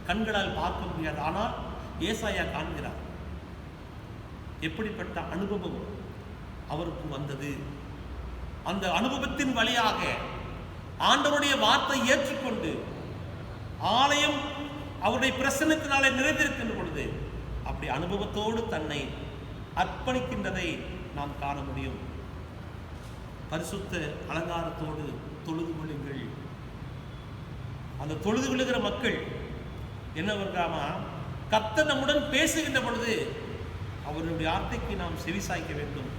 கண்களால் பார்க்க முடியாது. ஆனால் ஏசாயா காண்கிறார். எப்படிப்பட்ட அனுபவம் அவருக்கு வந்தது. அந்த அனுபவத்தின் வழியாக ஆண்டவருடைய வார்த்தை ஏற்றுக்கொண்டு ஆலயம் அவருடைய பிரசன்னத்தினாலே நிறைந்திருக்கின்ற பொழுது அப்படி அனுபவத்தோடு தன்னை அர்ப்பணிக்கின்றதை நாம் காண முடியும். பரிசுத்த அலங்காரத்தோடு தொழுது கொள்ளுங்கள். அந்த தொழுது கொள்ளுகிற மக்கள் என்னவென்றாமா, கர்த்தர் நம்முடன் பேசுகின்ற பொழுது அவருடைய வார்த்தைக்கு நாம் செவிசாய்க்க வேண்டும்.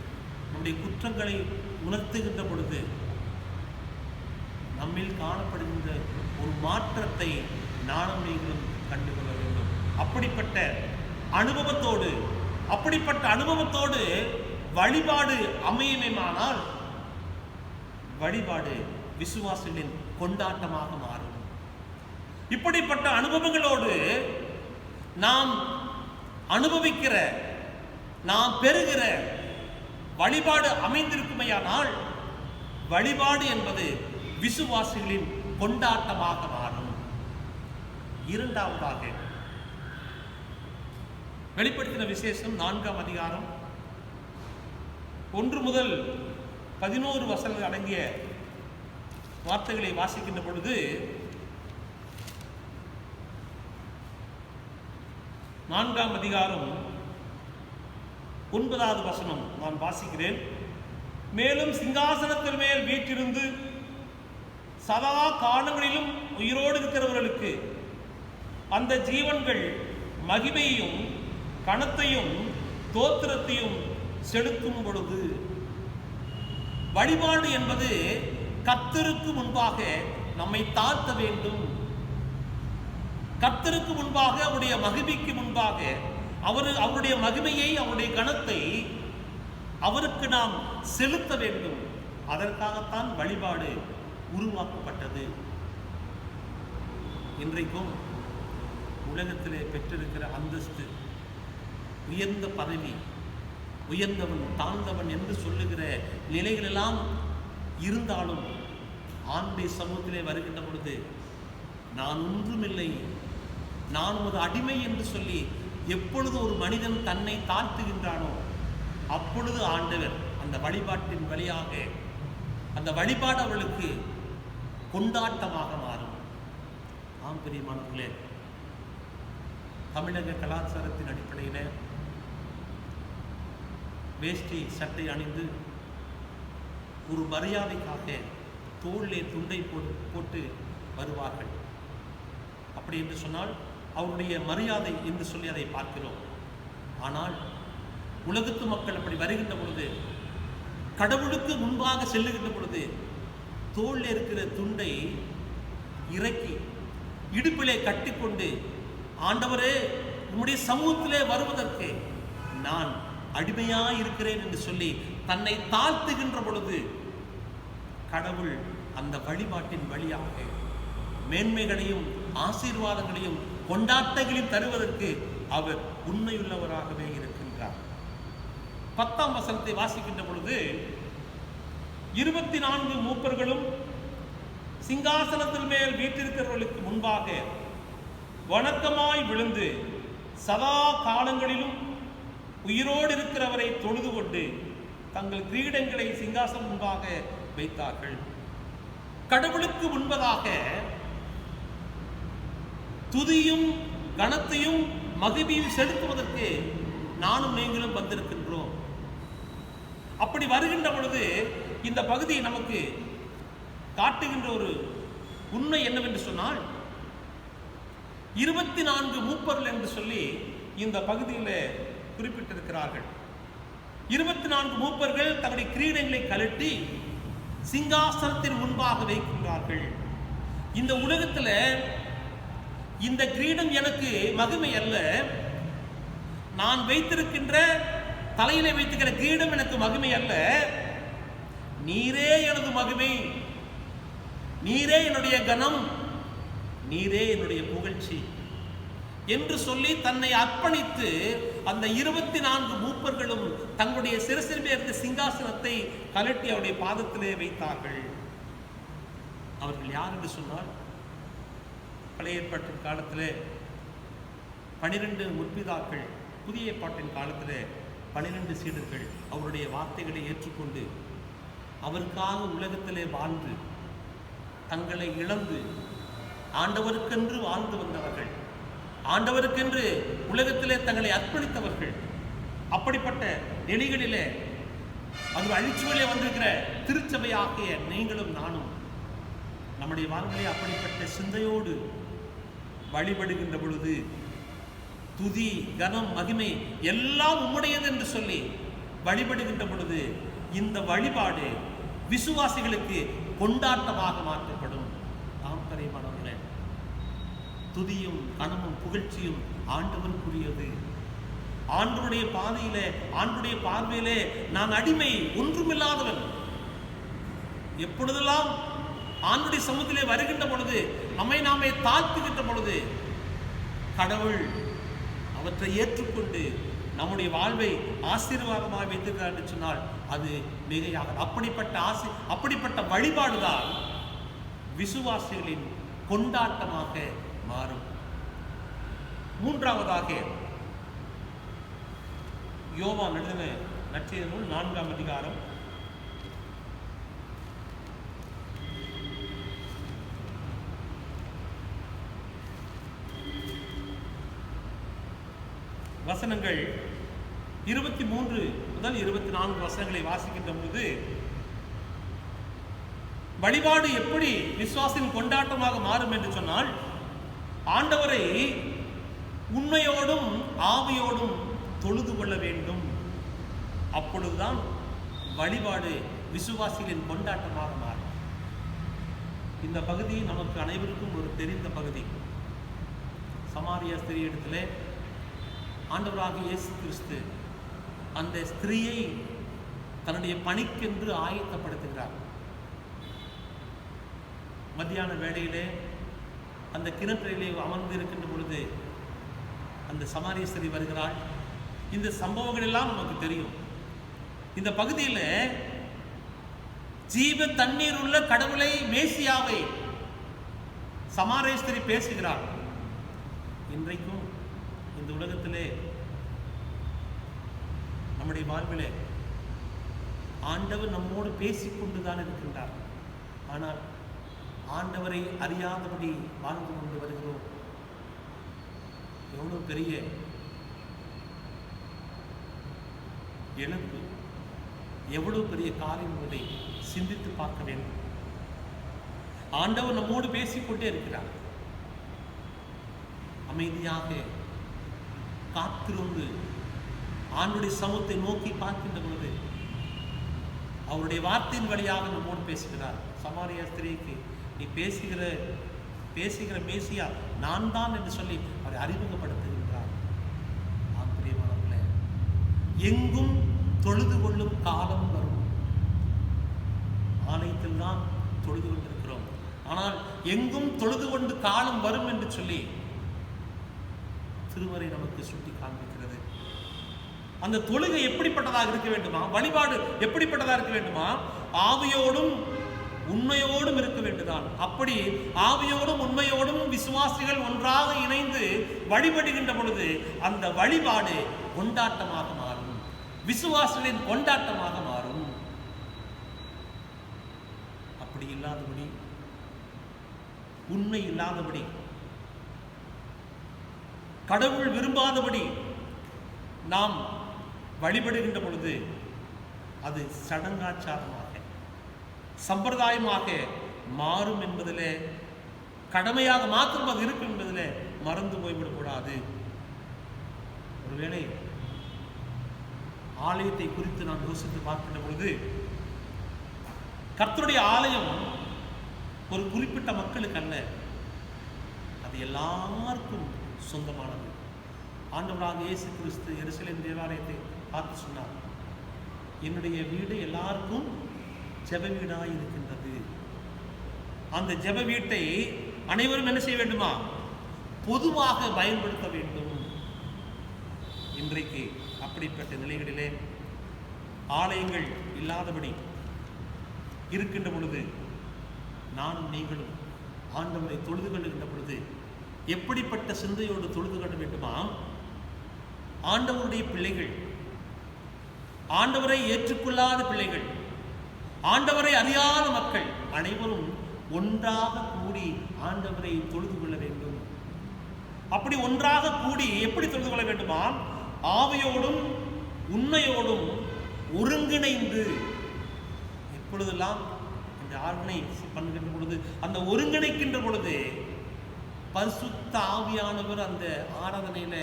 நம்முடைய குற்றங்களை உணர்த்துகின்ற பொழுது நம்மில் காணப்படுகின்ற ஒரு மாற்றத்தை நானும் நீங்களும் கண்டுகொள்ள வேண்டும். அப்படிப்பட்ட அனுபவத்தோடு வழிபாடு அமையுமானால் வழிபாடு விசுவாசிகளின் கொண்டாட்டமாக மாறும். இப்படிப்பட்ட அனுபவங்களோடு நாம் அனுபவிக்கிற, நாம் பெறுகிற வழிபாடு அமைந்திருக்குமையானால் வழிபாடு என்பது விசுவாசிகளின் கொண்டாட்டமாக மாறும். இரண்டாவதாக வெளிப்படுத்தின விசேஷம் 4ஆம் அதிகாரம் 1 முதல் 11 வசனங்கள் அடங்கிய வார்த்தைகளை வாசிக்கின்ற பொழுது 4ஆம் அதிகாரம் 9வது வசனம் நான் வாசிக்கிறேன். மேலும் சிங்காசனத்தின் மேல் வீற்றிருந்து சதா காலங்களிலும் உயிரோடு இருக்கிறவர்களுக்கு அந்த ஜீவன்கள் மகிமையையும் கனத்தையும் தோத்திரத்தையும் செலுத்தும் பொழுது, வழிபாடு என்பது கர்த்தருக்கு முன்பாக நம்மை தாழ்த்த வேண்டும். கர்த்தருக்கு முன்பாக, அவருடைய மகிமைக்கு முன்பாக அவருடைய மகிமையை, அவருடைய கனத்தை அவருக்கு நாம் செலுத்த வேண்டும். அதற்காகத்தான் வழிபாடு உருவாக்கப்பட்டது. இன்றைக்கும் உலகத்திலே பெற்றிருக்கிற அந்தஸ்து, உயர்ந்த பதவி, உயர்ந்தவன் தாழ்ந்தவன் என்று சொல்லுகிற நிலைகளெல்லாம் இருந்தாலும் ஆண்டை சமூகத்திலே வருகின்ற பொழுது நான் ஒன்றுமில்லை, நான் ஒரு அடிமை என்று சொல்லி எப்பொழுது ஒரு மனிதன் தன்னை தாழ்த்துகின்றானோ அப்பொழுது ஆண்டவர் அந்த வழிபாட்டின் வழியாக அந்த வழிபாடு அவளுக்கு கொண்டாட்டமாக மாறும். ஆம் பிரியமானவர்களே, தமிழக கலாச்சாரத்தின் அடிப்படையில் வேஷ்டி சட்டை அணிந்து ஒரு மரியாதைக்காக தோளிலே துண்டை போட்டு வருவார்கள். அப்படி என்று சொன்னால் அவருடைய மரியாதை என்று சொல்லி அதை பார்க்கிறோம். ஆனால் உலகத்து மக்கள் அப்படி வருகின்ற பொழுது, கடவுளுக்கு முன்பாக செல்லுகின்ற பொழுது தோளில் இருக்கிற துண்டை இறக்கி இடுப்பிலே கட்டிக்கொண்டு, ஆண்டவரே உம்முடைய சமூகத்திலே வருவதற்கு நான் அடிமையாக இருக்கிறேன் என்று சொல்லி தன்னை தாழ்த்துகின்ற பொழுது கடவுள் அந்த வழிபாட்டின் வழியாக மேன்மைகளையும் ஆசீர்வாதங்களையும் கொண்டாட்டங்களையும் தருவதற்கு அவர் உண்மையுள்ளவராகவே இருக்கின்றார். 10ஆம் வசனத்தை வாசிக்கின்ற பொழுது 24 மூப்பர்களும் சிங்காசனத்தின் மேல் வீற்றிருக்கிறவர்களுக்கு முன்பாக வணக்கமாய் விழுந்து சதா காலங்களிலும் உயிரோடு இருக்கிறவரை தொழுது கொண்டு தங்கள் கிரீடங்களை சிங்காசனம் முன்பாக வைத்தார்கள். கடவுளுக்கு முன்பதாக துதியும் கனத்தையும் மகிமையும் செலுத்துவதற்கு நானும் நீங்களும் வந்திருக்கின்றோம். அப்படி வருகின்ற பொழுது இந்த பகுதி நமக்கு காட்டுகின்ற ஒரு உண்மை என்னவென்று சொன்னால், 24 மூப்பர்கள் என்று சொல்லி இந்த பகுதியில் குறிப்பிட்டிருக்கிறார்கள். 24 மூப்பர்கள் தங்களுடைய கிரீடங்களை கழட்டி சிங்காசனத்தின் முன்பாக வைக்கின்றார்கள். இந்த உலகத்தில் இந்த கிரீடம் எனக்கு மகிமை அல்ல, நான் வைத்திருக்கின்ற தலையிலே வைத்திருக்கிற கிரீடம் எனக்கு மகிமை அல்ல, நீரே எனது மகிமை, நீரே என்னுடைய கனம், நீரே என்னுடைய புகழ்ச்சி என்று சொல்லி தன்னை அர்ப்பணித்து அந்த 24 மூப்பர்களும் தங்களுடைய சிரசில் இருந்த சிங்காசனத்தை கழட்டி அவருடைய பாதத்திலே வைத்தார்கள். அவர்கள் யார் என்று சொன்னால் பழைய ஏற்பாட்டின் காலத்தில் 12 முற்பிதாக்கள், புதிய ஏற்பாட்டின் காலத்தில் 12 சீடர்கள் அவருடைய வார்த்தைகளை ஏற்றுக்கொண்டு அவருக்காக உலகத்திலே வாழ்ந்து தங்களை இழந்து ஆண்டவருக்கென்று வாழ்ந்து வந்தவர்கள், ஆண்டவருக்கென்று உலகத்திலே தங்களை அர்ப்பணித்தவர்கள். அப்படிப்பட்ட நிலைகளிலே அது அழிச்சுவலே வந்திருக்கிற திருச்சபையாகிய நீங்களும் நானும் நம்முடைய வாழ்க்கையை அப்படிப்பட்ட சிந்தையோடு வழிபடுகின்ற பொழுது துதி, கனம், மகிமை எல்லாம் உம்முடையது என்று சொல்லி வழிபடுகின்ற பொழுது இந்த வழிபாடு விசுவாசிகளுக்கு கொண்டாட்டமாக மாற்றப்படும். நாம் கரைமானவர்களே, துதியும் கனமும் புகழ்ச்சியும் ஆண்டவருக்குரியது. ஆண்டவருடைய பாதையிலே, ஆண்டவருடைய பார்வையிலே நான் அடிமை, ஒன்றுமில்லாதவன். எப்பொழுதெல்லாம் ஆண்டவருடைய சமூகத்திலே வருகின்ற பொழுது, நம்மை நாமே தாழ்த்துகின்ற பொழுது, கடவுள் அவற்றை ஏற்றுக்கொண்டு நம்முடைய வாழ்வை ஆசீர்வாதமாக வைத்திருக்கிறார் என்று சொன்னால் அது மிகையாக. அப்படிப்பட்ட வழிபாடுதான் விசுவாசிகளின் கொண்டாட்டமாக மாறும். மூன்றாவதாக யோவான் எழுதின நற்செய்தி நூல் 4ஆம் அதிகாரம் வசனங்கள் 23 முதல் 24 வசனங்களை வாசிக்கின்ற போது வழிபாடு எப்படி விசுவாசின் கொண்டாட்டமாக மாறும் என்று சொன்னால், ஆண்டவரை உண்மையோடும் ஆவியோடும் தொழுது கொள்ள வேண்டும். அப்பொழுதுதான் வழிபாடு விசுவாசிகளின் கொண்டாட்டமாக மாறும். இந்த பகுதி நமக்கு அனைவருக்கும் ஒரு தெரிந்த பகுதி. சமாரியா ஸ்திரீ இடத்திலே ஆண்டவராக இயேசு கிறிஸ்து அந்த ஸ்திரீயை தன்னுடைய பணிக்கென்று ஆயத்தப்படுத்துகிறார். மத்தியான வேளையிலே அந்த கிணற்றிலே அமர்ந்து இருக்கின்ற பொழுது அந்த சமாரிய ஸ்திரீ வருகிறாள். இந்த சம்பவங்கள் எல்லாம் நமக்கு தெரியும். இந்த பகுதியில் ஜீவ தண்ணீர் உள்ள கடவுளை, மேசியாவை சமாரிய ஸ்திரீ பேசுகிறார். இன்றைக்கும் இந்த உலகத்திலே நம்முடைய வாழ்விலே ஆண்டவர் நம்மோடு பேசிக்கொண்டுதான் இருக்கின்றார். ஆனால் ஆண்டவரை அறியாதபடி வாழ்ந்து கொண்டு வருகிறோம். எவ்வளவு பெரிய இழப்பு, எவ்வளவு பெரிய காரியம் என்பதை சிந்தித்து பார்க்க வேண்டும். ஆண்டவர் நம்மோடு பேசிக்கொண்டே இருக்கிறார். அமைதியாக காத்திருந்து ஆண்டுடைய சமூகத்தை நோக்கி பார்க்கின்ற பொழுது அவருடைய வார்த்தையின் வழியாக நம்மோடு பேசுகிறார். சமாரியா ஸ்திரீக்கு நீ பேசுகிற மேசியா நான் தான் என்று சொல்லி அவரை அறிமுகப்படுத்துகின்றார். பிரியமானவர்களே, எங்கும் தொழுது கொள்ளும் காலம் வரும். ஆலயத்தில் தான் தொழுது கொண்டிருக்கிறோம். ஆனால் எங்கும் தொழுது கொண்டு காலம் வரும் என்று சொல்லி திருமறை நமக்கு சுட்டி காண்பிக்கிறது. அந்த தொழுகை எப்படிப்பட்டதாக இருக்க வேண்டுமா? வழிபாடு எப்படிப்பட்டதாக இருக்க வேண்டுமா? ஆவியோடும் உண்மையோடும் இருக்க வேண்டுதான். அப்படி ஆவியோடும் உண்மையோடும் விசுவாசிகள் ஒன்றாக இணைந்து வழிபடுகின்ற பொழுது அந்த வழிபாடு கொண்டாட்டமாக மாறும், விசுவாசிகளின் கொண்டாட்டமாக மாறும். அப்படி இல்லாதபடி, உண்மை இல்லாதபடி, கடவுள் விரும்பாதபடி நாம் வழிபடுகின்ற பொழுது அது சடங்காச்சாரமாக, சம்பிரதாயமாக மாறும் என்பதில், கடமையாக மாத்திரம் அது இருக்கும் என்பதில் மறந்து போய்விடக்கூடாது. ஒருவேளை ஆலயத்தை குறித்து நாம் யோசித்து பார்க்கின்ற பொழுது, கர்த்தருடைய ஆலயம் ஒரு குறிப்பிட்ட மக்களுக்கு அல்ல, அது எல்லாருக்கும் சொந்தமானது. ஆண்டவராக இயேசு கிறிஸ்து எருசலேம் தேவாலயத்தை பார்த்து சொன்னார், என்னுடைய வீடு எல்லாருக்கும் ஜெப வீடாய் இருக்கின்றது. அந்த ஜெப வீட்டை அனைவரும் என்ன செய்ய வேண்டுமா? பொதுவாக பயன்படுத்த வேண்டும். இன்றைக்கு அப்படிப்பட்ட நிலைகளிலே ஆலயங்கள் இல்லாதபடி இருக்கின்ற பொழுது, நானும் நீங்களும் ஆண்டவரை தொழுது கொள்ளுகின்ற பொழுது எப்படிப்பட்ட சிந்தையோடு தொழுது கொள்ள வேண்டுமா? ஆண்டவருடைய பிள்ளைகள், ஆண்டவரை ஏற்றுக்கொள்ளாத பிள்ளைகள், ஆண்டவரை அறியாத மக்கள் அனைவரும் ஒன்றாக கூடி ஆண்டவரை தொழுது கொள்ள வேண்டும். அப்படி ஒன்றாக கூடி எப்படி தொழுது கொள்ள வேண்டுமா? ஆவியோடும் உண்மையோடும் ஒருங்கிணைந்து. எப்பொழுதெல்லாம் இந்த ஆர்வனை பண்ணுகின்ற பொழுது, அந்த ஒருங்கிணைக்கின்ற பொழுது பரிசுத்த ஆவியானவர் அந்த ஆராதனையில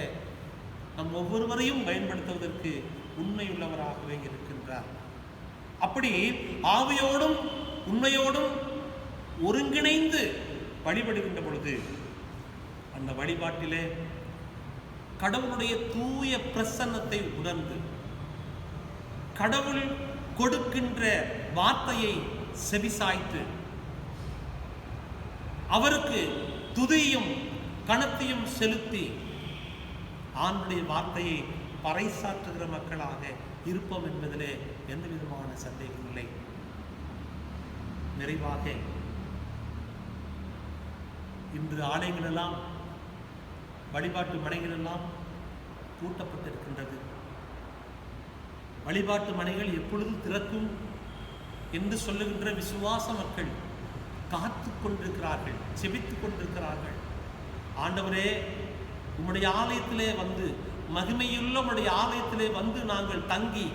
நம் ஒவ்வொருவரையும் பயன்படுத்துவதற்கு உண்மையுள்ளவராகவே இருக்கின்றார். அப்படி ஆவியோடும் உண்மையோடும் ஒருங்கிணைந்து வழிபடுகின்ற பொழுது அந்த வழிபாட்டிலே கடவுளுடைய தூய பிரசன்னத்தை உணர்ந்து, கடவுள் கொடுக்கின்ற வார்த்தையை செவிசாய்த்து, அவருக்கு துதியும் கணத்தையும் செலுத்தி ஆண்டுடைய வார்த்தையை பறைசாற்றுகிற மக்களாக இருப்போம் என்பதிலே எந்த விதமான சந்தேகம் இல்லை. நிறைவாக இன்று ஆலயங்கள் எல்லாம், வழிபாட்டு மனைகள் எல்லாம் பூட்டப்பட்டிருக்கின்றது. வழிபாட்டு மனைகள் எப்பொழுதும் திறக்கும் என்று சொல்லுகின்ற விசுவாச மக்கள் காத்து கொண்டிருக்கிறார்கள், செபித்துக் கொண்டிருக்கிறார்கள். ஆண்டவரே, உம்முடைய ஆலயத்திலே வந்து, மகிமையுள்ள உம்முடைய ஆலயத்திலே வந்து நாங்கள் தங்கி,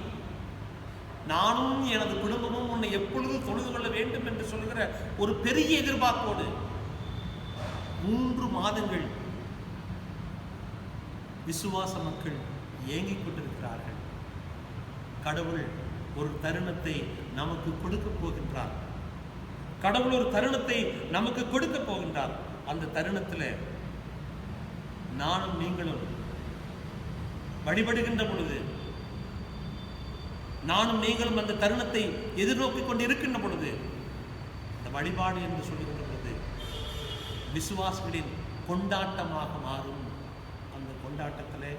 நானும் எனது குடும்பமும் உன்னை எப்பொழுது தொழுது கொள்ள வேண்டும் என்று சொல்கிற ஒரு பெரிய எதிர்பார்ப்போடு 3 மாதங்கள் விசுவாச மக்கள் ஏங்கிக் கொண்டிருக்கிறார்கள். கடவுள் ஒரு தருணத்தை நமக்கு கொடுக்க போகின்றார். கடவுள் ஒரு தருணத்தை நமக்கு கொடுக்க போகின்றார். அந்த தருணத்தில் நானும் நீங்களும் வழிபடுகின்ற பொழுது, நானும் நீங்களும் அந்த தருணத்தை எதிர்நோக்கி கொண்டு இருக்கின்ற பொழுது, அந்த வழிபாடு என்று சொல்லுகின்ற பொழுது விசுவாசிகளின் கொண்டாட்டமாக மாறும். அந்த கொண்டாட்டத்தில்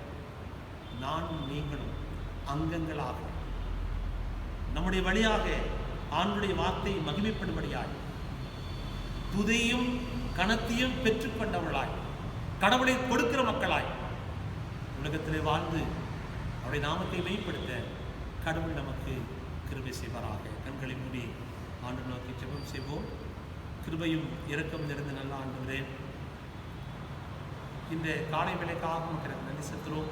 நானும் நீங்களும் அங்கங்களாக, நம்முடைய வழியாக ஆண்டுடைய வார்த்தை மகிமைப்படும்படியாய், துதியும் கணத்தையும் பெற்றுக்கொண்டவர்களாய், கடவுளை கொடுக்கிற மக்களாய் உலகத்திலே வாழ்ந்து அவருடைய நாமத்தை மெய்ப்படுத்த கடவுள் நமக்கு கிருபை செய்வாராக. கண்களை மூடி ஆண்டு நோக்கி ஜெபம் செய்வோம். கிருபையும் இரக்கம் நிறைந்த நல்ல ஆண்டவரே, இந்த காலை வேளைக்காக நமக்கு நன்றி செலுத்துகிறோம்.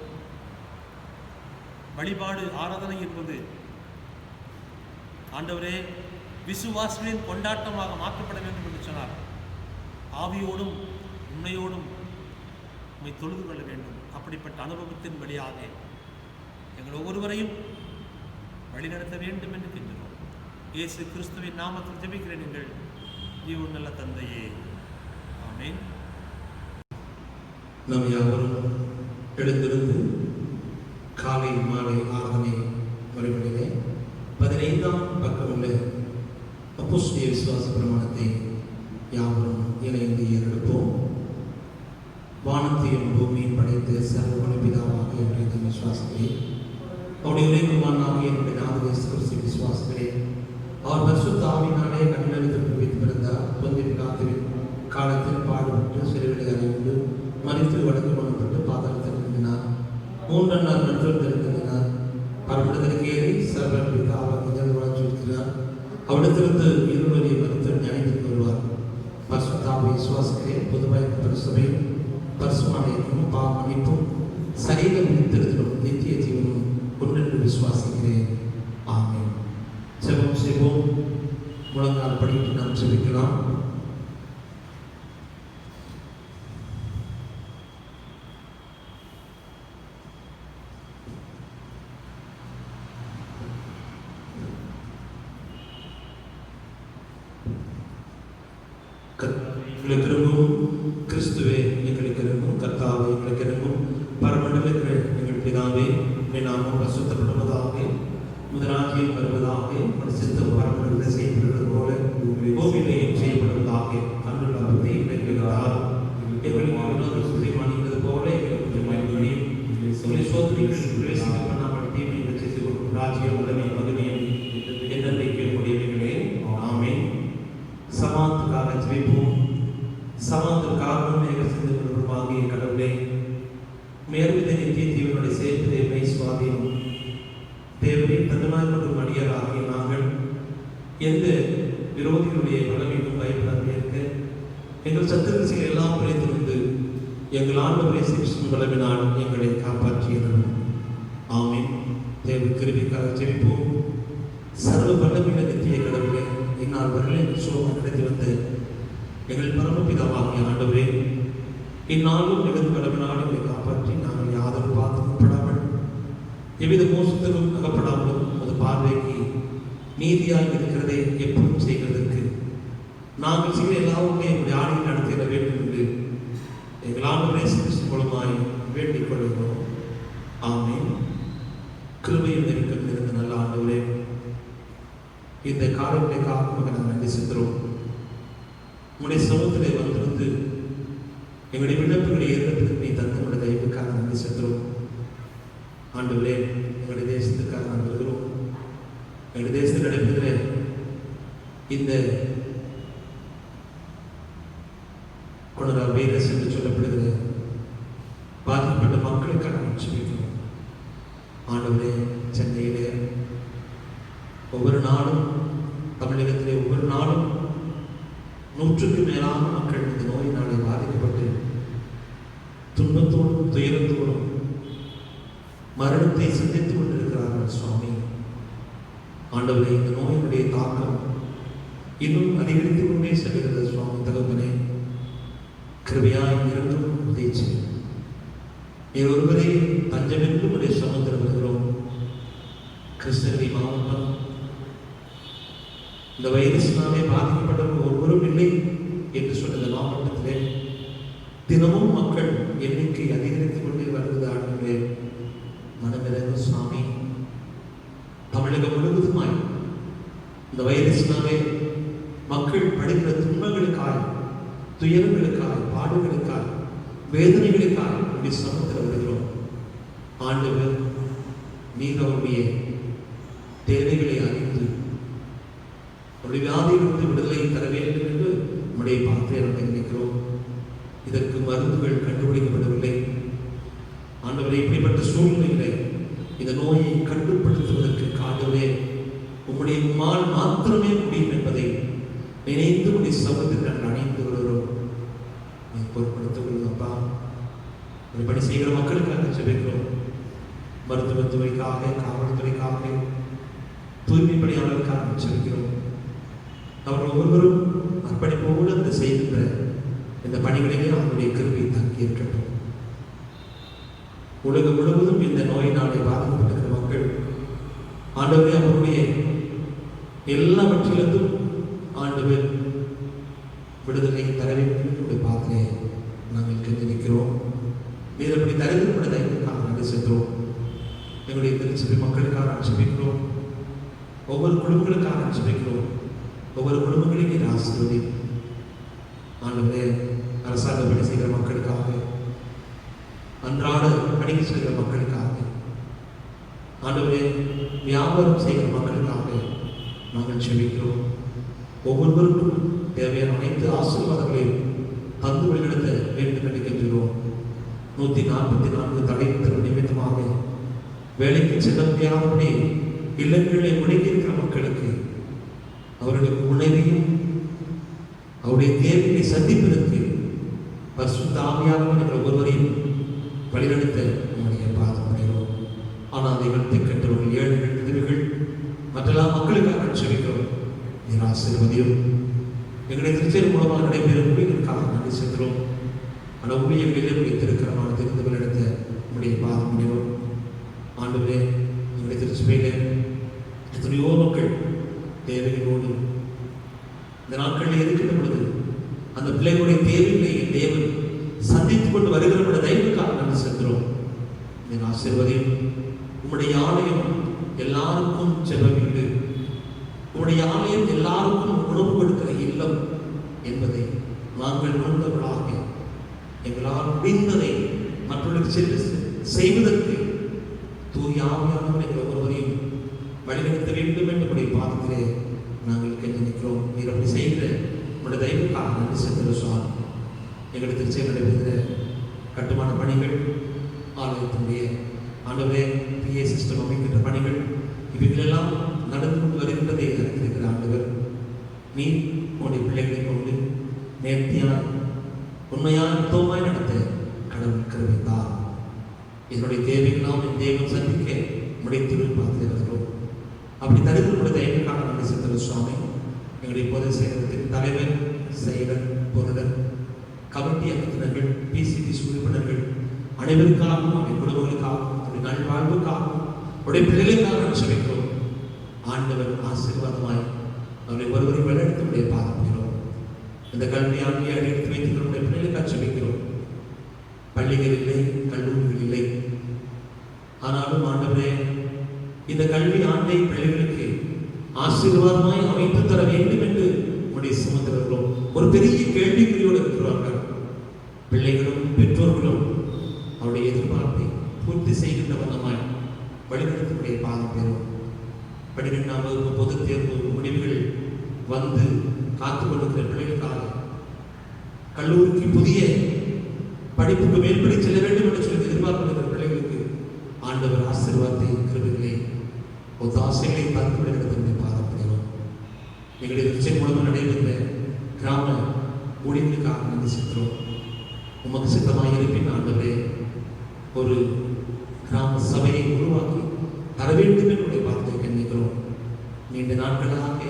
வழிபாடு ஆராதனை என்பது ஆண்டவரே விசுவாசிகளின் கொண்டாட்டமாக மாற்றப்பட வேண்டும் என்று சொன்னார். ஆவியோடும் உண்மையோடும் உம்மை தொழுது கொள்ள வேண்டும். அப்படிப்பட்ட அனுபவத்தின் வழியாக எங்கள் ஒவ்வொருவரையும் வழிநடத்த வேண்டும் என்று கேட்கிறோம். இயேசு கிறிஸ்துவின் நாமத்தில் ஜெபிக்கிறேன் எங்கள் ஜீவன் நல்ல தந்தையே, ஆமென். நாம் யாவரும் எழுந்திருந்து காலை மாலை ஆராதனை வழிபடிலே 15ஆம் பக்கம் உள்ள அப்போஸ்தலர் விசுவாச பிரமாணத்தை யாவரும் இணைந்து ஏறெடுப்போம். வானத்தையும் பூமியும் படைத்து சர்வ பிதாவாக என்னுடைய விசுவாசங்களே, அவருடைய உரைக்குமானாகிய என்னுடைய நாத இயேசு கிறிஸ்து விசுவாசங்களே, அவர் பரிசுத்த ஆவியினாலே கண்ணெழுத்து பிறப்பித்து பிறந்தார். பொந்திய பிலாத்துவின் காலத்தில் பாடுபட்டு சிறுவிலை அறிந்து மரித்து வடக்கு கொள்ளப்பட்டு பாதாளத்தில் இருந்தினார். 3 நாள் நடுத்தெழுந்தினார். பரமண்டத்திற்கு ஏறி சர்வ பிதாவாக வளர்ச்சிருக்கிறார். அவ்விடத்திலிருந்து இருவரை மரித்து நியாயத்திற்கு வருவார். பரிசுத்த ஆவி விசுவாசங்களே, பொதுவாக பரிசுமையும் பரிசுமானியமும் பாவ மன்னிப்பும் சரீர விழித்திருத்தலும் நித்திய ஜீவனும் ஒன்றென்று விசுவாசிக்கிறேன். ஆமென். ஜெபம் செய்வோம். முழங்கால் படிட்டு நாம் ஜெபிக்கலாம். எங்களுக்கு இறங்கும் கிறிஸ்துவே, எங்களுக்கு இறங்கும் கர்த்தாவே, எங்களுக்கு இறங்கும் பரமண்டலங்கள் எங்கள் பிதாவே, நாமும் பரிசுத்தப்படுவதாக, முதலாகியம் வருவதாக, சித்தம் பரமண்டலத்தில் செய்யப்படுவது போல பூமியிலேயும் செய்யப்படுவதாக. அன்றுள்ள பற்றி எங்களுக்கு எங்களுக்கு சுத்திமானிக்கிறது போல எங்களுக்கு மகிமையும் எங்களை சோதனைகள் பிரவேசிக்க பண்ணாமல் தீமையை செய்து கொடுக்கும் ராஜ்யம் உடனே மகிமையும் என்னென்றைக்கு முடியவில்லை. ஆமென். சமாதானத்துக்காக ஜெபிப்போம். சமாதானத்துக்காக நிறைந்தவரும் ஆகிய கடவுளே, மேற்வித நித்திய தீவனுடைய சேர்ப்பதே மெய் சுவாதீனம். தேவனை தந்தனாய் மற்றும் அடியார் ஆகிய நாங்கள் எந்த விரோதிகளுடைய பலவீனம் பயப்படாமல் இருக்க எங்கள் சத்துருசிகள் எல்லாம் குறைத்திருந்து எங்கள் ஆண்டவரை சிகிச்சை பலவினால் எங்களை காப்பாற்றியது. ஆமீன். தேவ கிருபைக்காக ஜெபிப்போம். சர்வ வல்லமையுள்ள நித்திய கடவுளே, என்னால் வரல சோகம் கிடைத்து வந்த எங்கள் பரமபிதாவாகிய ஆண்டவரே, இந்நாளும் நிகழ்ந்து கடவுளால் எங்களை காப்பாற்றி நாங்கள் யாதொரு பாதிக்கப்படாமல் எவ்வித மோசத்திலும் அகப்படாமலும் அது பார்வைக்கு நீதியாக இருக்கிறதை எப்போதும் செய்கிறதற்கு நாங்கள் செய்ய எல்லாருமே எங்களுடைய ஆணையை நடத்திட வேண்டும் என்று எங்கள் ஆண்டவரை சிகிச்சை மூலமாய் வேண்டிக் கொள்கிறோம். ஆமீன். கிருபையும் நெருக்கம் இருந்த நல்ல ஆண்டவரே, இந்த காலத்தை காக்கும் நாங்கள் நன்றி செலுத்துகிறோம். உங்களுடைய சமூகத்திலே வந்திருந்து எங்களுடைய விண்ணப்பங்களை ஏற்படுத்தி நீ தந்த உங்களுடைய தயவுக்காக நன்றி செலுத்துகிறோம். ஆண்டவரே, எங்களுடைய தேசத்துக்காக நாங்கள் வருகிறோம். எங்களுடைய தேசத்தில் நடைபெறுகிற இந்த கொரோனா வைரஸ் என்று சொல்லப்படுகிற பாதிக்கப்பட்ட மக்களுக்காக நாங்கள் ஜெபிக்கிறோம். ஆண்டவரே, சென்னையிலே ஒவ்வொரு நாளும், தமிழகத்திலே ஒவ்வொரு நாளும் 100க்கும் மேலான மக்கள் இந்த நோயினாலே பாதிக்கப்பட்டு துன்பத்தோடும் துயரத்தோடும் மரணத்தை சந்தித்துக் கொண்டிருக்கிறார்கள். சுவாமி, ஆண்டவரே, இந்த நோயினுடைய தாக்கம் இன்னும் அதிகரித்து கொண்டே செல்கிறது. சுவாமி தகப்பனே, கிருபையாய் இருந்தும் உதவி நீர் ஒருவரே தஞ்சமென்று உடைய சமுத்திரம் வருகிறோம். கிருஷ்ணகிரி மாவட்டம் இந்த வைரஸினாலே பாதிக்கப்பட்டவர்கள் ஒருவரும் இல்லை என்று சொன்ன மாவட்டத்திலே தினமும் மக்கள் எண்ணிக்கை அதிகரித்துக் கொண்டே வருகிறது. ஆண்டவரே, மனமிறங்கும் சுவாமி. தமிழகம் முழுவதுமாய் இந்த வைரஸினாலே மக்கள் படுகிற துன்பங்களுக்காய், துயரங்களுக்காய், பாடுகளுக்காய், வேதனைகளுக்காய் உடைய சமூகத்தில் வருகிறோம். ஆண்டவர், நீர் அவருடைய தேவைகளை அறிந்து அவருடைய வியாதியிலிருந்து விடுதலை தர வேண்டும் என்று நம்முடைய பாத்திரை நினைக்கிறோம். இதற்கு மருந்துகள் கண்டுபிடிக்கப்படவில்லை. ஆண்டவரை, இப்படிப்பட்ட சூழ்நிலைகளை இந்த நோயை கட்டுப்படுத்துவதற்கு ஆண்டவரே உம்முடைய உம்மால் மாத்திரமே முடியும் என்பதை நினைந்து உடைய சமூகத்தில் நாங்கள் அணைந்து வருகிறோம். நீ பொருட்படுத்திக் கொள்ளுங்கப்பா. பணி செய்கிற மக்களுக்காக ஜெபிக்கிறோம். மருத்துவத்துறைக்காக, காவல்துறைக்காக, தூய்மை பணியாளருக்காக ஜெபிக்கிறோம். அவர் ஒவ்வொருவரும் அர்ப்பணிப்போடு அந்த செய்கின்ற இந்த பணிகளிலே அவருடைய கிருபை தங்கி இருக்கட்டும். உலகம் முழுவதும் இந்த நோயினாலே பாதிக்கப்பட்டிருக்கிற மக்கள் ஆண்டவரே அவருடைய எல்லாவற்றிலிருந்தும் ஆண்டவர் விடுதலை தர வேண்டும் என்று பார்த்து நாங்கள் கெஞ்சிருக்கிறோம். நீர் அப்படி தருகிற தயவுக்காக நாங்கள் சென்றோம். எங்களுடைய திருச்சபை மக்களுக்காக நான் ஜெபிக்கிறோம். ஒவ்வொரு குடும்பங்களுக்காக நான் ஜெபிக்கிறோம். ஒவ்வொரு குடும்பங்களையும் நீர் ஆசீர்வதி. ஆண்டவரே, அரசாங்க பணி செய்கிற மக்களுக்காக, அன்றாட பணிக்கு செல்கிற மக்களுக்காக, ஆண்டவரே வியாபாரம் செய்கிற மக்களுக்காக நாங்கள் ஜெபிக்கிறோம். ஒவ்வொருவருக்கும் தேவையான அனைத்து ஆசீர்வாதங்களையும் தந்து வழிநடத்த வேண்டும் என்று கெஞ்சுகிறோம். 144 தடை தரும் நிமித்தமாக வேலைக்கு செல்ல முடியாதபடி இல்லங்களை முடங்கியிருக்கிற மக்களுக்கு அவர்களுக்கு உணவையும் அவருடைய தேவையை சந்திப்பதற்கு பரிசுத்த ஆவியானவர் என்ற ஒருவரையும் வழிநடத்த நம்முடைய பாதம் அடைகிறோம். ஆனால் அதைகள் திக்கற்றவர்கள், ஏழைகள், விதவைகள், மற்றெல்லாம் மக்களுக்காக ஜெபிக்கிறோம். நீர் ஆசீர்வதியும். எங்களுடைய திருச்செயல் மூலமாக நடைபெறும் ஊழியர்களுக்காக நன்றி செலுத்துகிறோம். ஆனால் ஊழியர்களிலே வைத்திருக்கிறமான தெரிந்துகள் எடுத்த நம்முடைய பாதம் அடைகிறோம். ஆண்டவரே, எங்களுடைய திருச்சபையிலே எத்தனையோ மக்கள் தேவைகளோடு இந்த நாட்களில் இருக்கிற பொழுது அந்த பிள்ளைகளுடைய தேவைகளை தேவன் சந்தித்துக் கொண்டு வருகிற தயவுக்காக நன்றி செலுத்துகிறோம். என் ஆசீர்வதியும். உம்முடைய ஆலயம் எல்லாருக்கும் செல்ல வீடு, உம்முடைய ஆலயம் எல்லாருக்கும் உணவு கொடுக்கிற இல்லம் என்பதை நாங்கள் உணர்ந்தவர்களாக எங்களால் முடிந்ததை மற்றவர்களுக்கு சென்று செய்வதற்கு தூய ஆவியானவர் எங்கள் ஒவ்வொருவரையும் வழிநடத்த வேண்டும் என்று பாதத்திலே நாங்கள் கெஞ்சி நிற்கிறோம். நீர் அப்படி செய்கிற உங்களுடைய தயவுக்காக நன்றி செலுத்துகிறோம். எங்கள் திருச்சியில் நடைபெறுகிற கட்டுமான பணிகள், ஆலயத்தினுடைய ஆண்டவரே பிஏ சிஸ்டம் அமைக்கின்ற பணிகள், இவைகளெல்லாம் நடந்து கொண்டு வருகின்றதை அறிந்திருக்கிற ஆண்டவர், நீ உன்னுடைய பிள்ளைகளை கொண்டு நேர்த்தியான உண்மையான உத்தவமாய் நடத்த கடவுள் கருவித்தார். இதனுடைய தேவையெல்லாம் என் தேவன் சந்திக்க முடித்து பார்த்து வருகிறோம். அப்படி தருகிற தயவுக்காக நன்றி செலுத்துகிற சுவாமி. எங்களுடைய பொது செயலகத்தின் தலைவர், செயலர், பொருளர், கமிட்டி அங்கத்தினர்கள், பிசிடிசி உறுப்பினர்கள் அனைவருக்காகவும், அவருடைய குடும்பங்களுக்காகவும், அவருடைய நல்வாழ்வுக்காகவும், அவருடைய பிள்ளைகளுக்காக செபிக்கிறோம். ஆண்டவர் ஆசீர்வாதமாய் அவருடைய ஒருவரை வழிநடத்தவுடைய பாதப்படுகிறோம். இந்த கல்வியாண்டியை எடுத்து வைத்துக்கிறோம். பிள்ளைகளுக்காக செபிக்கிறோம். பள்ளிகள் இல்லை, கல்லூரிகள் இல்லை. ஆனாலும் ஆண்டவரே, இந்த கல்வி ஆண்டை பிள்ளைகளுக்கு ஆசீர்வாதமாய் அமைத்து தர வேண்டும் என்று உடைய சுமந்திரர்களும் ஒரு பெரிய கேள்விக்குறியோடு இருக்கிறார்கள். பிள்ளைகளும் பெற்றோர்களும் அவருடைய எதிர்பார்ப்பை பூர்த்தி செய்கின்ற வண்ணமாய் வழிநடத்தக்கூடிய பாதம் பெறும். 12ஆம் வகுப்பு பொதுத் தேர்வு முடிவுகள் வந்து காத்து கொண்டிருக்கிற பிள்ளைகளுக்காக கல்லூரிக்கு புதிய படிப்புக்கு மேற்படி செல்ல வேண்டும் என்று சொல்லி எதிர்பார்க்கிற பிள்ளைகளுக்கு ஆண்டவர் ஆசீர்வாதத்தை, கிருபைகளை, ஒத்தாசைகளை தந்து வழிநடத்தக்கூடிய பாதம் பெறும். எங்களுடைய நிச்சயம் மூலமாக நடைபெறுகிற கிராம ஊழியர்களுக்காக நன்றி செலுத்துகிறோம். உமக்கு சித்தமாக இருப்பின் ஆண்டவரே, ஒரு கிராம சபையை உருவாக்கி தர வேண்டும் என்னுடைய வார்த்தையை கண்டிக்கிறோம். நீண்ட நாட்களாக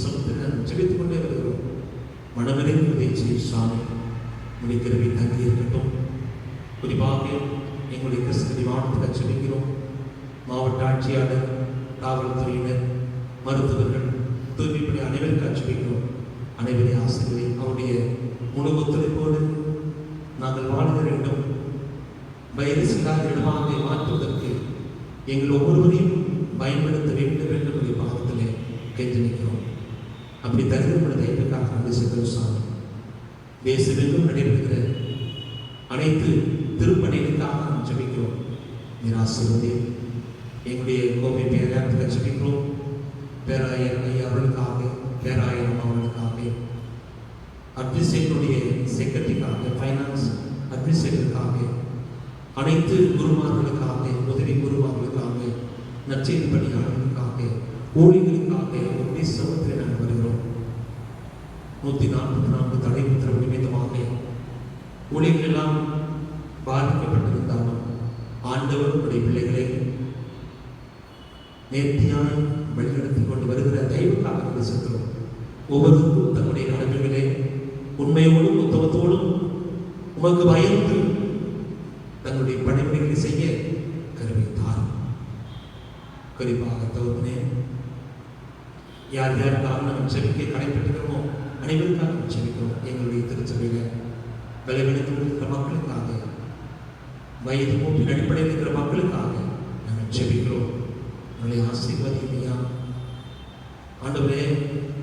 சொந்தத்துடன் ஜெபித்துக் கொண்டே வருகிறோம். மனமிறைந்து செய்யும் சுவாமி முடிக்கிறவை தங்கி இருக்கட்டும். குறிப்பாக எங்களுடைய கிறிஸ்தவ மாவட்டத்தில் ஜெபிக்கிறோம். மாவட்ட ஆட்சியாளர், காவல்துறையினர், மருத்துவர்கள், தூய்மைப்படி அனைவருக்காக ஜெபிக்கிறோம். அனைவரை ஆசிரியரை அவருடைய முழு ஒத்துழைப்போடு நாங்கள் வாழ்ந்த வேண்டும். வைரஸ் இல்லாத இடமாக மாற்றுவதற்கு எங்கள் ஒவ்வொருவரையும் பயன்படுத்த வேண்டும் என்று பாகத்திலே கெஞ்சி நிற்கிறோம். அப்படி தகுந்த தயவுக்காக நன்றி செலுத்துகிறோம் சாமி. தேசமெங்கும் நடைபெறுகிற அனைத்து திருப்பணிகளுக்காக நாம் ஜெபிக்கிறோம். நிராசிரியதே எங்களுடைய கோவை பேராயத்துக்கு ஜெபிக்கிறோம். பேராயர் ஐயா அவர்களுக்காக, பேராயர் அவர்களுக்காக, அட்மினிஸ்ட்ரேட்டருடைய செக்ரட்டரிக்காக, ஃபைனான்ஸ் அட்மினிஸ்ட்ரேட்டருக்காக, அனைத்து குருமார்களுக்காக, உதவி குருமார்களுக்காக, நற்செய்தி பணியாளர்களுக்காக, ஊழியர்களுக்காக ஒரே சமூகத்தில் நாங்கள் வருகிறோம். 144 தடை உத்தரவு நிமித்தமாக ஊழியர்கள் எல்லாம் பாதிக்கப்பட்டிருந்தாலும் ஆண்டவர் உடைய பிள்ளைகளை நேர்த்தியாய் வழிநடத்தி கொண்டு வருகிற தயவுக்காக செலுத்துகிறோம். ஒவ்வொருவரும் தன்னுடைய கடமைகளை உண்மையோடும் உத்தமத்தோடும் உமக்கு பயந்து தங்களுடைய பணிமுறைகளை செய்ய கருவித்தார். குறிப்பாக தகுதினே யார் யாருக்காக நாம் செபிக்க கடைபெற்றுகிறோமோ அனைவருக்காக நாம் செபிக்கிறோம். எங்களுடைய திருச்சபையில் விளைவித்து இருக்கிற மக்களுக்காக, வயது மூப்பின் அடிப்படையில் இருக்கிற மக்களுக்காக நாங்கள் செபிக்கிறோம். உங்களை ஆசீர்வதியா ஆண்டவரே,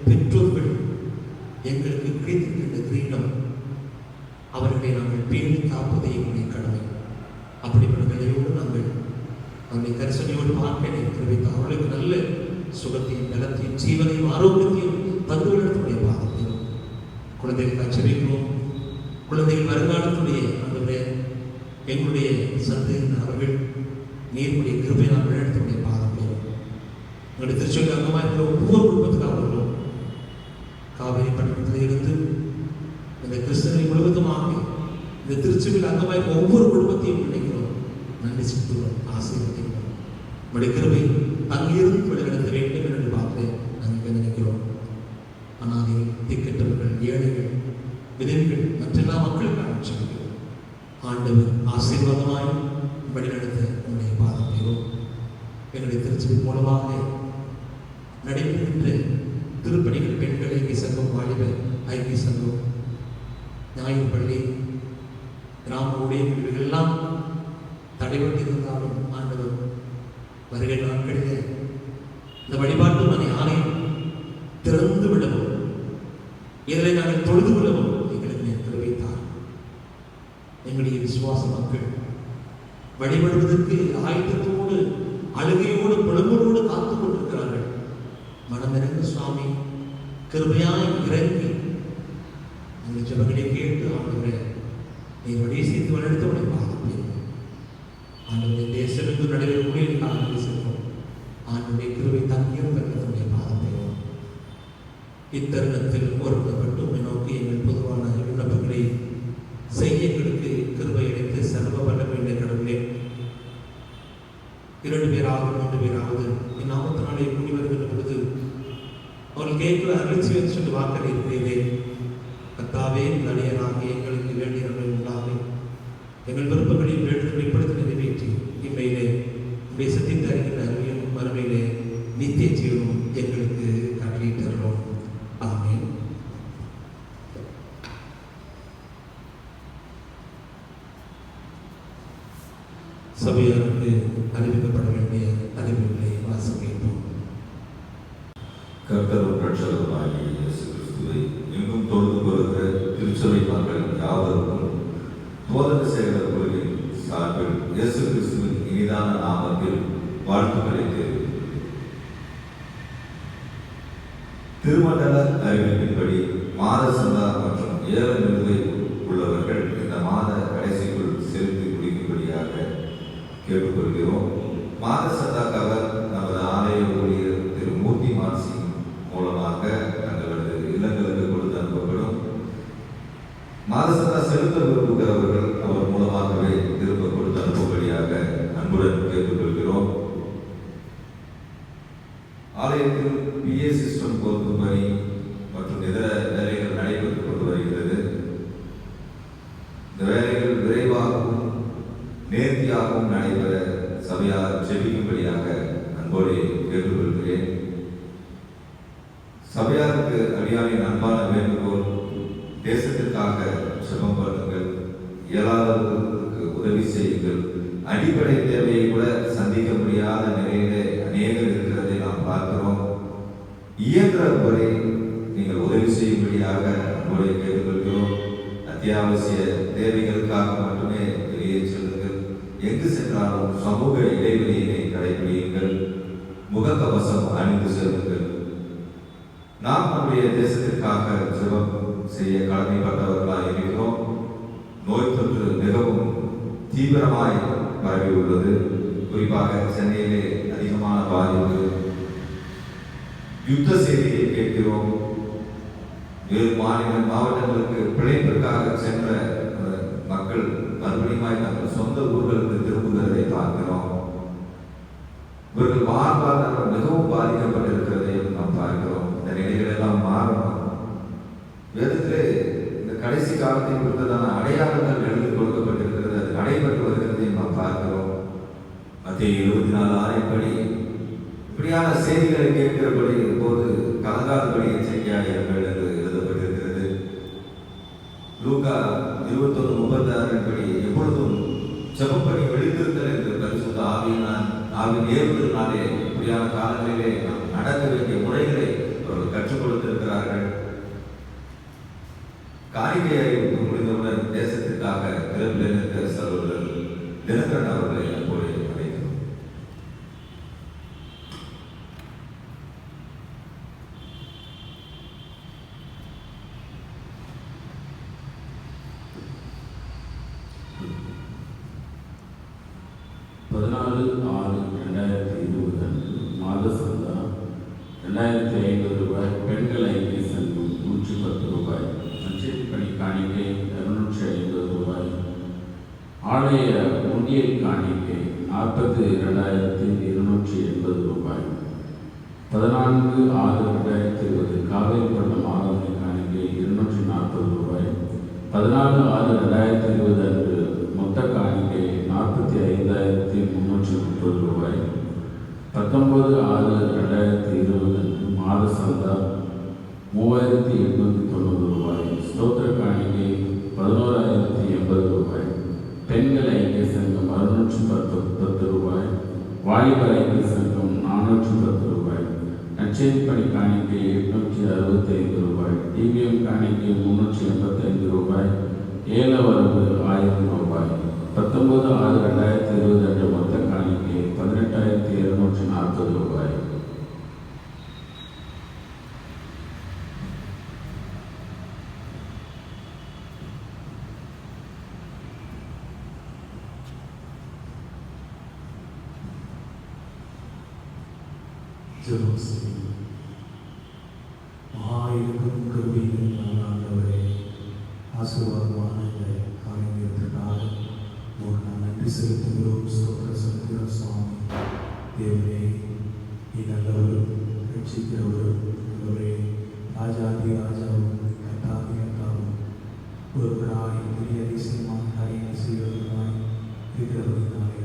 பெற்றோர்கள் எங்களுக்கு கிடைத்திருக்கின்ற கிரீடம் அவர்களை நாங்கள் பேணி காப்பதே எங்களுடைய கடமை. அப்படிப்பட்ட நிலையோடு நாங்கள் அவருடைய கரிசனையோடு பார்க்க வைத்து அவர்களுக்கு நல்ல சுகத்தையும், பலத்தையும், ஜீவனையும், ஆரோக்கியத்தையும் தந்து நடத்தக்கூடிய பாதத்தையும் குழந்தைகளுக்காக செபிக்கிறோம். குழந்தைகள் வருங்காலத்துடைய ஆண்டவரே, எங்களுடைய சந்தையின் அவர்கள் நீருடைய கிருபை நாம் வழிநடத்தக்கூடிய பாதத்தையும் எங்களுடைய திருச்சொல்லி அங்கமாக இருக்கிற ஒவ்வொரு குடும்பத்துக்காக வருகிறோம். காவிரி பட்டணத்தில் இருந்து இந்த கிறிஸ்தவனை முழுவதுமாக இந்த திருச்சபையில் அங்கமாக ஒவ்வொரு குடும்பத்தையும் நினைக்கிறோம். நன்றி செலுத்துகிறோம், ஆசீர்வதிக்கிறோம். நம்முடைய கிருபை அங்கிருந்து வழிநடத்த வேண்டும் என்று பார்த்து நாங்கள் நினைக்கிறோம். அனாதைகள், திக்கற்றவர்கள், ஏழைகள், விதவிகள் மற்றெல்லா மக்களுக்காக செல்கிறோம். ஆண்டவர் ஆசீர்வாதமாய் வழிநடத்த உங்களுடைய பாதம் பெறும். எங்களுடைய திருச்சபை மூலமாக நடைபெறுகின்ற திருப்பணிகள், பெண்கள் ஐக்கிய சங்கம், வாலிபர் ஐக்கிய சங்கம், ஞாயிறு பள்ளி, கிராம ஊழியர்கள் எல்லாம் தடைபட்டிருந்தாலும் ஆண்டவர் வருகை நாட்களில் இந்த வழிபாட்டு மனை ஆலயம் திறந்து விடவும், இதனை நாங்கள் தொழுது கொள்ளவும் எங்களுக்கு தெரிவித்தார். எங்களுடைய விசுவாச மக்கள் வழிபடுவதற்கு ஆயத்தத்தோடு, அழுகையோடு, புலம்பலோடு காத்துக் கொண்டிருக்கிறார்கள். மனமிறந்த சுவாமி கிருபையாய் இறங்கி எங்கள் ஜெபங்களை கேட்டு ஆண்டவரே நீ வழி செய்து வளர்த்து உடைய பாதப்பேன் ஆண்டவருடைய தேசமெங்கு நடைபெறக்கூடிய நாங்கள் சென்றோம். ஆண்டவருடைய கிருபை தங்கியிருந்த உடைய பாதப்பேன் இத்தருணத்தில் ஒருக்கப்பட்டு உண்மை நோக்கி எங்கள் பொதுவான விண்ணப்பங்களை செய்ய எங்களுக்கு கிருபை அளித்து சர்வ வல்ல வேண்டிய கடவுளே, 2 பேராவது 3 பேராவது என் நாமத்தினாலே கூடி வருகின்ற பொழுது அவர்கள் கேட்கிற அருள்ச்சி என்று சொல்லி வாக்கள் இருக்கிறீரே. கர்த்தாவே, நடிகராக எங்களுக்கு வேண்டியவர்கள் உண்டாக எங்கள் விருப்பங்களின் வேண்டுதல் வெளிப்படுத்தி நிறைவேற்றி இம்மையிலே உடைய சத்தியத்தை அறிகின்ற அறிவியும் மறுமையிலே நித்திய ஜீவனும் எங்களுக்கு கட்டளையிட்டோம். ஆமென். சபையாருக்கு அறிவிக்கப்பட வேண்டிய அறிவுகளை வாசிப்போம். கர்த்தரும் ரட்சகருமாகிய இயேசு கிறிஸ்துவை எங்கும் தொழுது வருகிற திருச்சபை மக்கள் யாவருக்கும் போதக சேகர் குழுவின் சார்பில் இயேசு கிறிஸ்துவின் இனிதான நாமத்தில் வாழ்த்துக்களை தெரிவிக்கிறேன். திருமண்டல அறிவிப்பின்படி மாத சந்தா மற்றும் ஏல நிலுவை உள்ளவர்கள் இந்த மாத கடைசிக்குள் செலுத்தி முடிக்கும்படியாக கேட்டுக்கொள்கிறோம். மாத சந்தாக்காக நமது ஆலய ஊழியர் திரு மூர்த்தி மான்சிங் மூலமாக தங்களது இல்லங்களுக்கு கொடுத்து அனுப்பப்படும். மாத சந்தா செலுத்த விரும்புகிறவர்கள் அவர் மூலமாகவே திரும்ப கொடுத்து அனுப்பும்படியாக அன்புடன் கேட்டுக்கொள்கிறோம். ஆலயத்தில் PA சிஸ்டம் பொருத்தும் பணி மற்றும் இதர வேலைகள் நடைபெற்றுக் கொண்டு வருகிறது. இந்த வேலைகள் விரைவாகவும் நேர்த்தியாகவும் நடைபெற சபையார் ஜெபிக்கும்படியாக அன்போடு கேட்டுக்கொள்கிறேன். சபையாருக்கு அடியாரின் அன்பான வேண்டுகோள், தேசத்திற்காக ஜெபம் பண்ணுங்கள், இயலாதவர்களுக்கு உதவி செய்யுங்கள். அடிப்படை தேவையை கூட சந்திக்க முடியாத நிலையிலே அநேகர் இருக்கிறதை நாம் பார்க்கிறோம். இயந்திர முறை நீங்கள் உதவி செய்யும்படியாக அன்போடு கேட்டுக்கொள்கிறோம். அத்தியாவசிய தேவைகளுக்காக மட்டுமே வெளியே செல்லுங்கள். எங்கு சென்றாலும் சமூக இடைவெளியினை கடைபிடியுங்கள். முகக்கவசம் அணிந்து செல்லுங்கள். நாம் நம்முடைய தேசத்திற்காக ஜெபம் செய்ய கடமைப்பட்டவர்களாக இருக்கிறோம். நோய் தொற்று மிகவும் தீவிரமாய் பரவி உள்ளது. குறிப்பாக சென்னையிலே அதிகமான பாதிப்பு. யுத்த செய்தியை கேட்கிறோம். வேறு மாவட்டங்களுக்கு பிழைப்பிற்காக சென்ற மக்கள் மறுபடியும் தங்கள் சொந்த ஊர்களுக்கு திரும்புகிறதை பார்க்கிறோம். இவர்கள் வாழ்வாதாரம் மிகவும் பாதிக்கப்பட்டிருக்கிறதையும் நாம் பார்க்கிறோம். இந்த நிலைகளெல்லாம் மாறணும். வேதத்திலே இந்த கடைசி காலத்தில் இருந்ததான அடையாளங்கள் எழுதி கொடுக்கப்பட்டிருக்கிறது. அது நடைபெற்று வருகிறதையும் நாம் பார்க்கிறோம். மத்திய 24:6 இப்படியான செய்திகளை கேட்கிறபடி போது கலங்காதபடி எச்சரிக்கையாளர்கள் என்று எழுதப்பட்டிருக்கிறது. லூக்கா 21:36 எப்பொழுதும் ஜெபப்படி வெளித்திருத்தல் என்று பரிசுத்த ஆவியின் ஏவுதலினாலே இப்படியான காலங்களிலே நாம் நடக்க வேண்டிய முறைகளை அவர்கள் கற்றுக் கொடுத்திருக்கிறார்கள். காரிகை அறிவிப்பு முடிந்தவுடன் தேசத்திற்காக பிறப்பில் இருக்கிற சகோதரர் தினகரன் அவர்களை அப்போது அழைக்கிறோம். மாத சந்தா 2500 ரூபாய், பெண்கள் ஐக்கிய சங்கம் 110 ரூபாய், நச்சேரி பணி காணிக்கை 250 ரூபாய், ஆலய முன்னியல் காணிக்கை 42,280 ரூபாய், 14/6/2020 காவேரிப்பட்டினம் ஆராதனை காணிக்கை 240 ரூபாய், 14/6/2020 அன்று மொத்த காணிக்கை 45,330 ரூபாய், 19/6/2020 மாத சந்தா 3,890 ரூபாய், ஸ்தோத்திர காணிக்கை 11,080 ரூபாய், பெண்கள் ஐக்கிய சங்கம் 610 ரூபாய், வாலிபர் ஐக்கிய சங்கம் 410 ரூபாய், நச்சேரி பணி காணிக்கை 865 ரூபாய், டிவிஎம் காணிக்கை 385 ரூபாய், ஏல வரவு 1000 ரூபாய், 19/6/2020 அன்று மொத்த காணிக்கை 18,240 ரூபாய். ஜெபம் செய்யும். மகாயிருக்கும் கருவியின் ஆண்டவரே, ஆசீர்வாதமான இந்த காலை நேரத்திற்காக உங்களுக்கு நான் நன்றி செலுத்துகிறோம், ஸ்தோத்திரம் செலுத்துகிறோம். சுவாமி தேவனே, நீ நல்லவரும் ரட்சிக்கிறவரும் நல்லவரே, ராஜாதி ராஜாவும் கர்த்தாதி கர்த்தாவும் ஒருவராய் பெரிய அதிசயமான காரியங்களை செய்வதற்காய் இருக்கிறவர்களாலே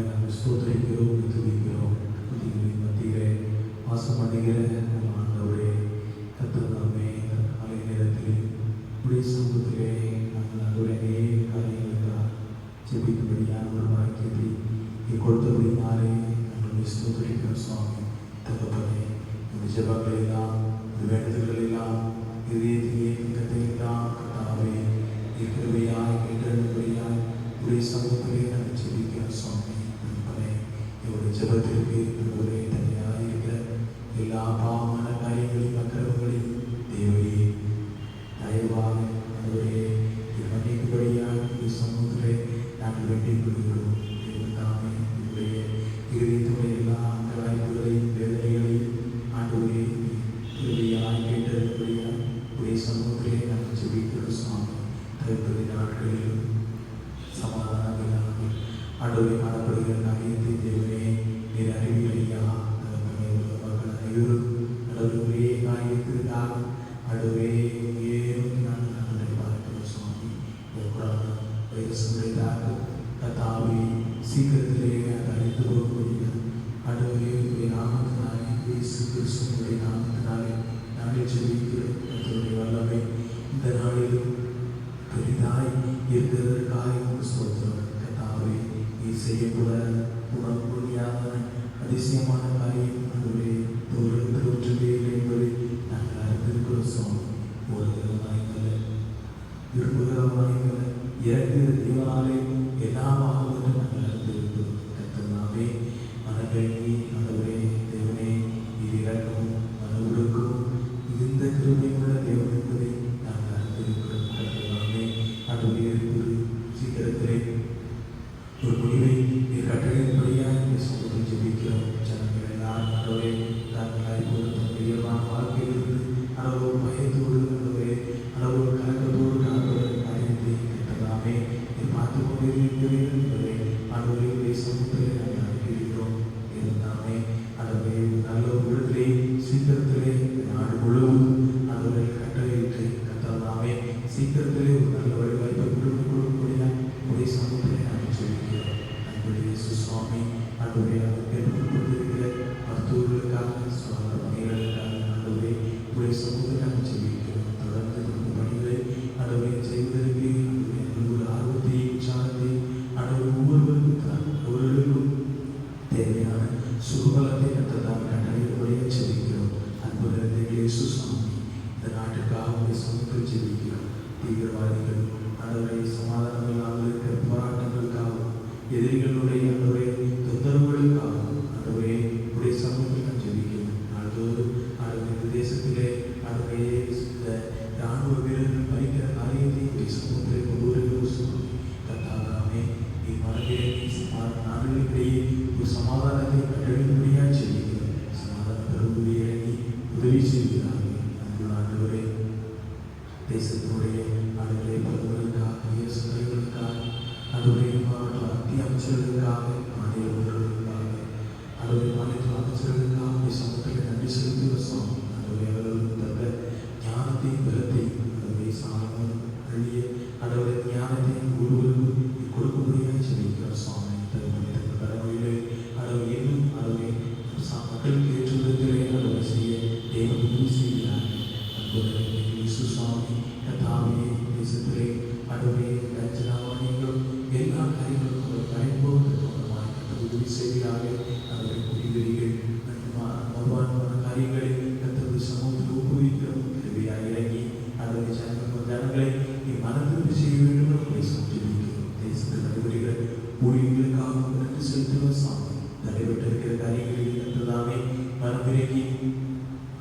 நாங்கள் ஸ்தோத்திரிக்கிறோம், துதிக்கிறோம். துதிகளின் மத்தியிலே வாசம் பண்ணுகிற ஆண்டவரே, கர்த்ததாமே காலை நேரத்தில் உடைய சமூகத்திலே நாங்கள் அன்றைய காரியங்களுக்காக ஜெபிக்கும்படியான ஒரு வாக்கியத்தை நீ கொடுத்தபடினாலே நாங்கள் ஸ்தோத்திரிக்கிறோம். சுவாமி தகப்பனே, இந்த ஜெபங்கள் எல்லாம், இந்த வேண்டுதல்கள் எல்லாம், இதயத்திலே திட்டத்தை எல்லாம் கர்த்தாவே கிருபையாய் கேட்டபடியாய் உடைய சமூகத்திலே நாங்கள் ஜெபிக்கிறோம். சுவாமி தகப்பனே, என்னுடைய ஜெபத்திற்கு ஒரே தனியாக இருக்கிற எல்லா பாவமான காரியங்களையும் அக்கிரமங்களையும் தேவையே தயவாக அதுவரே மன்னிக்கும்படியாக உடைய சமூகத்திலே நாங்கள் வேண்டிக் கொள்கிறோம். தேவன் தாமே என்னுடைய இதயத்துடைய எல்லா அங்கலாய்ப்புகளையும் வேதனைகளையும் ஆண்டவரே கிருபையாய் கேட்டபடியாய் உடைய சமூகத்திலே நாங்கள் ஜெபிக்கிறோம். சுவாமி தற்போதைய நாட்களிலும் சமாதானங்களாக ஆண்டவரை காணப்படுகிற காரியத்தை தேவனே நீர் அறிவிலையா தகப்பனே, மக்கள் அனைவரும் ஆண்டவரே காரியத்திற்காக ஆண்டவரே நாங்கள் பார்க்கிறோம். சுவாமி வைரசுடைய தாக்கம் கத்தாவை சீக்கிரத்திலே அழைத்து போகக்கூடிய ஆண்டவரே உடைய நாமத்தினாலே, இயேசு கிறிஸ்துவினுடைய நாமத்தினாலே நாங்கள் ஜெபிக்கிறோம். கர்த்தருடைய வல்லமை இந்த நாளிலும் பெரிதாய் இருக்கிறதற்காக ஒரு ஸ்தோத்திரம். கர்த்தாவே, நீ செய்யக்கூட உணர முடியாத அதிசயமான காரியம் ஆண்டவரே தோற்றத்திலே இல்லை என்பதை நாங்கள் அறிந்திருக்கிறோம். சுவாமி ஓடுகிறவனாய்கள, விரும்புகிறவனாய்கள, இறங்குகிற தேவனாலே எல்லாமாக நாங்கள் அறிந்திருக்கிறோம். கர்த்தனாவே மனக்கழங்கி ஆண்டவரே தேவனே நீர் இறக்கவும் மன ஒடுக்கவும் மிகுந்த கிருபையுள்ள தேவன் என்பதை நாங்கள் அறிந்திருக்கிறோம். கர்த்தனாவே ஆண்டவரே ஒரு சீக்கிரத்திலே ஒரு முடிவை நீர் கட்டளையின்படியாக இந்த சமூகத்தில் ஜெபிக்கிறோம். ஜனங்கள் எல்லாம் ஆண்டவரே தாங்களாய் கொடுத்த இயல்பான வாழ்க்கையிலிருந்து அளவு பயத்தோடு ஆண்டவரே அளவு கலக்கத்தோடு காண்பதை காரியத்தை கர்த்தனாவே நீர் பார்த்து கொண்டிருக்கிறீர்கள் என்பதை ஆண்டவரே உடைய சமூகத்திலே நாங்கள் அறிவிக்கிறோம். இருந்தாமே ஆண்டவரே நல்ல ஒரு விடுதலை சீக்கிரத்திலே நாடு முழுவதும் ஆண்டவரை கட்டளையிட்டு கர்த்தனாவே சீக்கிரத்திலே ஒரு நல்ல வழிவாய்ப்பை கொடுக்கக்கூடியதாக உடைய சமூகத்திலே நாங்கள் சொல்லிக்கிறோம். அன்புடைய சுவாமி ஆண்டவரே கேட்டுக்கொண்டிருக்கிற மருத்துவர்களுக்காக சுவாம பணிகளுக்காக ஆண்டவரே உடைய சமூகத்தை நாங்கள் சொல்லிக்கிறோம். தொடர்ந்து இந்த பணிகளை ஆண்டவரை செய்வதற்கு ஒரு ஆர்வத்தை உற்சாகத்தை ஆண்டவர் ஒவ்வொருவருக்கும் தேவையான சுகபலத்தை கர்த்தர் கட்டளையிடும்படியாக ஜெபிக்கிறோம். அன்பு நிறைந்த இயேசு சுவாமி, இந்த நாட்டுக்காக உடைய சமூகத்தில் ஜெபிக்கிறோம். தீவிரவாதிகள் ஆண்டவரை சமாதானம் இல்லாமல் இருக்கிற போராட்டங்களுக்காகவும் எதிரிகளுடைய ஆண்டவரை தொந்தரவுகளுக்காகவும் ஆண்டவரை உடைய சமூகத்தில் நான் ஜெபிக்கிறோம். நாள்தோறும் ஆண்டவரை இந்த தேசத்திலே ஆண்டவரை இந்த ராணுவ வீரர்கள் பறிக்கிற காரியத்தை உடைய சமூகத்திலே கொண்டு வருகிறோம். சுவாமி கர்த்தாவே, நீ மனதிலே நாடுகளிடையே ஒரு சமாதானத்தை கட்டளையிடும்படியாக ஜெபிக்கிறோம். சமாதானம் பெறும்படியே நீ உதவி செய்கிறார்கள். அன்பு ஆண்டவரே, தேசத்தினுடைய ஆண்டவரே பதவிகளுக்காக சபைகளுக்காக ஆண்டவரே மத்திய அமைச்சர்களுக்காக மாநில முதல்வர்களுக்காக ஆண்டவரே மாநில அமைச்சர்களுக்காக சமூகத்தில் நன்றி செலுத்துகிற சுவாமி ஆண்டவரே அவர்களுக்கு தந்த ஞானத்தை பலத்தை ஆண்டவரே சாலமோன் அழிய ஆண்டவரே ஞானத்தை ஒருவருக்கும் கொடுக்கும்படியாக ஜெபிக்கிறோம். சுவாமி தந்த கடமையிலே ஆண்டவர் இன்னும் ஆண்டவரே மக்களுக்கு ஏற்ற விதத்திலே ஆண்டவரை செய்ய தேவன் உதவி செய்கிறார்கள். அன்புடைய இயேசு சுவாமி கர்த்தாவே, தேசத்திலே ஆண்டவரே லஞ்சனாவானிகள் எல்லா காரியங்களுக்கும் அவர் பயன்படுத்த உதவி செய்கிறார்கள். அவரை புரிகிறீர்கள் மறுவாழ்வான காரியங்களை கர்த்தருடைய சமூகத்தில் ஊக்குவிக்கிறோம். கிருபையாக இறங்கி ஆண்டவரை ஜனங்களை நீ மனதிற்கு செய்ய வேண்டும் என்று சொல்லியிருக்கிறோம். தேசத்தில் நடைபெறுகிற ஊழியர்களுக்காக நன்றி செலுத்துகிறோம். சாமி நடைபெற்றிருக்கிற காரியங்களில் கர்த்ததாமே மனமிறங்கி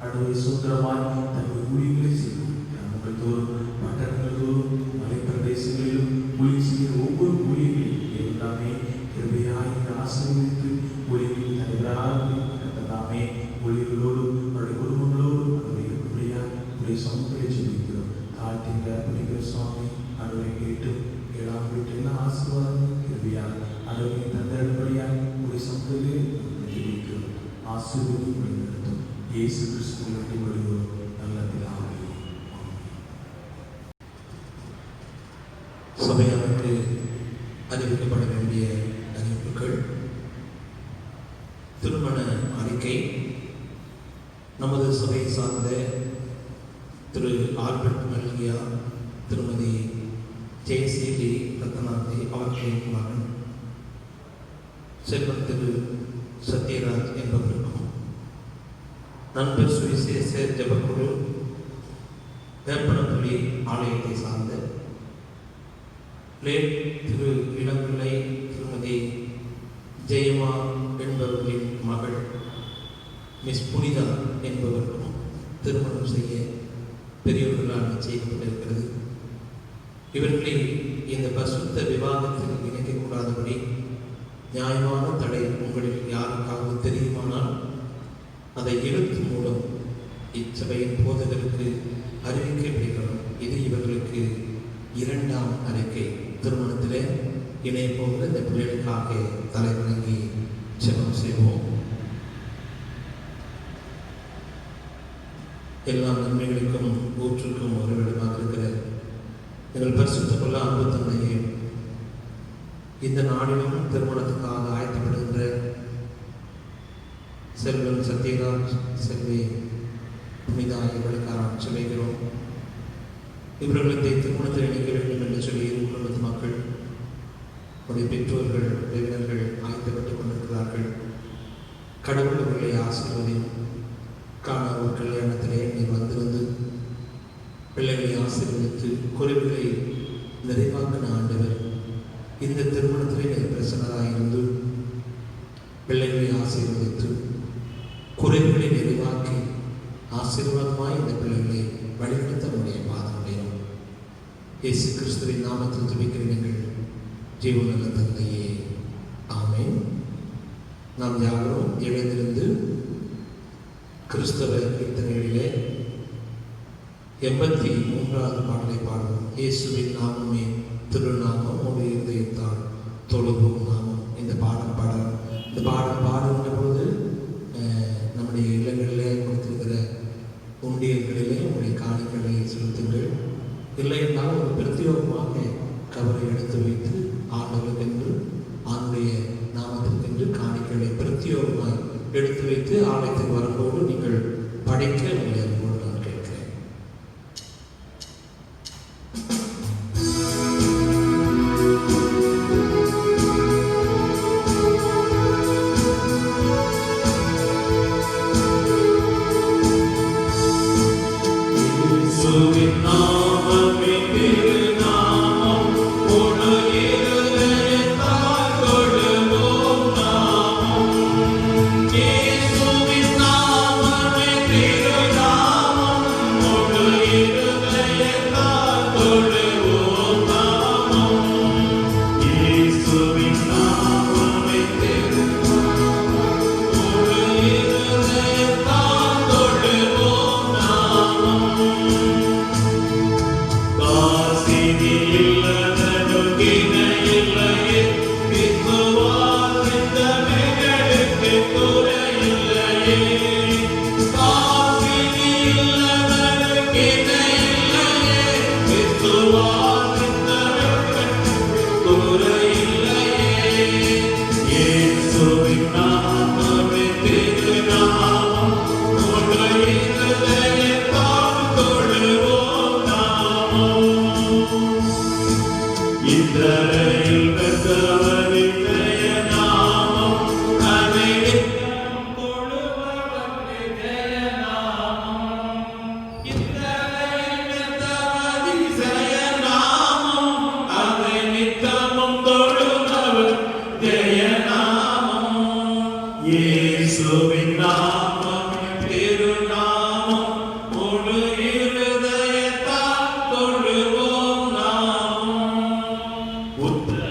ஆண்டவரை சுதந்திரமாய் தன்னுடைய ஊழியர்களை செய்வோம். கிராமங்கள் தோறும் பட்டணங்கள் தோறும் மலைப்பிரதேசங்களிலும் ஊழியர் செய்கிற ஒவ்வொரு ஊழியர்களையும் எல்லாமே கிருபையாய் ஆசீர்வதித்து ஊழியர்களின் தலைவராக சபையாருக்கு அறிவிக்கப்பட வேண்டிய அறிவிப்புகள். திருமண அறிக்கை. நமது சபையை சார்ந்த திரு ஆல்பர்ட் மல்கியா, திருமதி ஜெயஸ்ரீ ரத்னாந்தி அவர்களின் மகன் செல்வன் திரு சத்யராஜ் என்பவருக்கும், நண்பர் சுவிசேஷ ஜபக்குழு வேப்பனப்பள்ளி ஆலயத்தை சார்ந்த லேட் திரு இளம்பிள்ளை திருமதி ஜெயமா என்பவர்களின் மகள் மிஸ் புனிதா என்பவருக்கும் திருமணம் செய்ய பெரியவர்களால் நிச்சயிக்கப்பட்டிருக்கிறது. இவர்களை இந்த பரிசுத்த விவாதத்தில் இணைக்கக்கூடாதபடி நியாயமான தடை உங்களில் யாருக்காவது தெரியுமானால் அதை எழுத்து மூலம் இச்சபையின் போதகருக்கு அறிவிக்கப்படுகிறது. இது இவர்களுக்கு இரண்டாம் அறிக்கை. திருமணத்திலே இணைய போகிற இந்த பிள்ளைகளுக்காக தலைவணங்கி ஜெபம் செய்வோம். எல்லா நன்மைகளுக்கும் ஊற்றுக்கும் ஒருவிடமாக இருக்கிற எங்கள் பரிசுத்த கொள்ள அன்பு தந்தையே, இந்த நாளிலும் திருமணத்துக்காக ஆயத்தப்படுகின்ற செல்வன் சத்யராஜ், செல்வி புனிதா இவர்களுக்காக சொல்லுகிறோம். இவர்களை திருமணத்தில் இணைக்க வேண்டும் என்று சொல்லி குடும்பத்து மக்கள், உடைய பெற்றோர்கள், உறவினர்கள் ஆயத்தப்பட்டுக் கொண்டிருக்கிறார்கள். கடவுள் அவர்களை ஆசீர்வதியும். காண ஒரு கல்யாணத்திலே நீர் வந்திருந்து பிள்ளைகளை ஆசீர்வதித்து குறைவுகளை நிறைவாக்கின ஆண்டவர், இந்த திருமணத்திலே நீர் பிரசன்னராயிருந்து பிள்ளைகளை ஆசீர்வதித்து குறைவுகளை நிறைவாக்கி ஆசீர்வாதமாய் இந்த பிள்ளைகளை வழிநடத்த முடிய பாதமுடையும் இயேசு கிறிஸ்துவின் நாமத்தில் ஜெபிக்கிறீர்கள் ஜீவனுள்ள தந்தையே, ஆமென். நாம் யாவரும் எழுந்திருந்து கிறிஸ்தவ கீர்த்தனைகளிலே 83வது பாடலை பாடுவோம். இயேசுவின் நாமமே திருநாமம் உடைய இதயத்தால் தொழுவோம் நாமம். இந்த பாடம் பாடுகின்ற பொழுது நம்முடைய இல்லங்களிலே கொடுத்திருக்கிற உண்டியல்களிலே உங்களுடைய காணிக்கைகளை செலுத்துங்கள். இல்லை என்றால் ஒரு பிரத்யேகமாக கவரை எடுத்து வைத்து ஆண்டவருக்கென்று ஆண்டுடைய நாமத்திற்கென்று காணிக்கைகளை பிரத்யேகமாக எடுத்து வைத்து ஆலயத்துக்கு வரும்போது நீங்கள் படைக்க உங்களை அன்போடு நான் கேட்கிறேன். உத்தர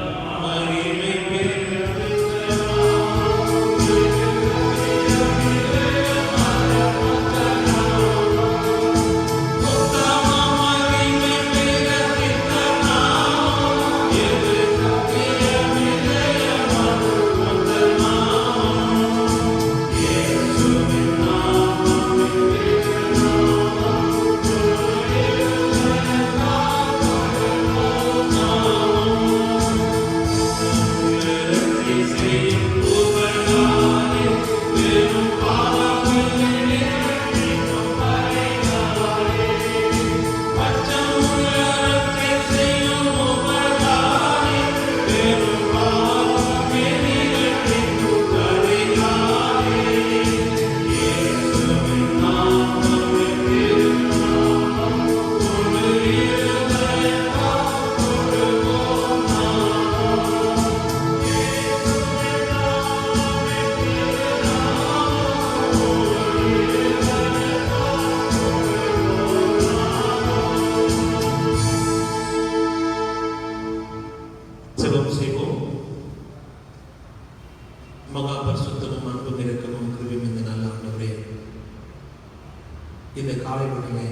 நாளிலே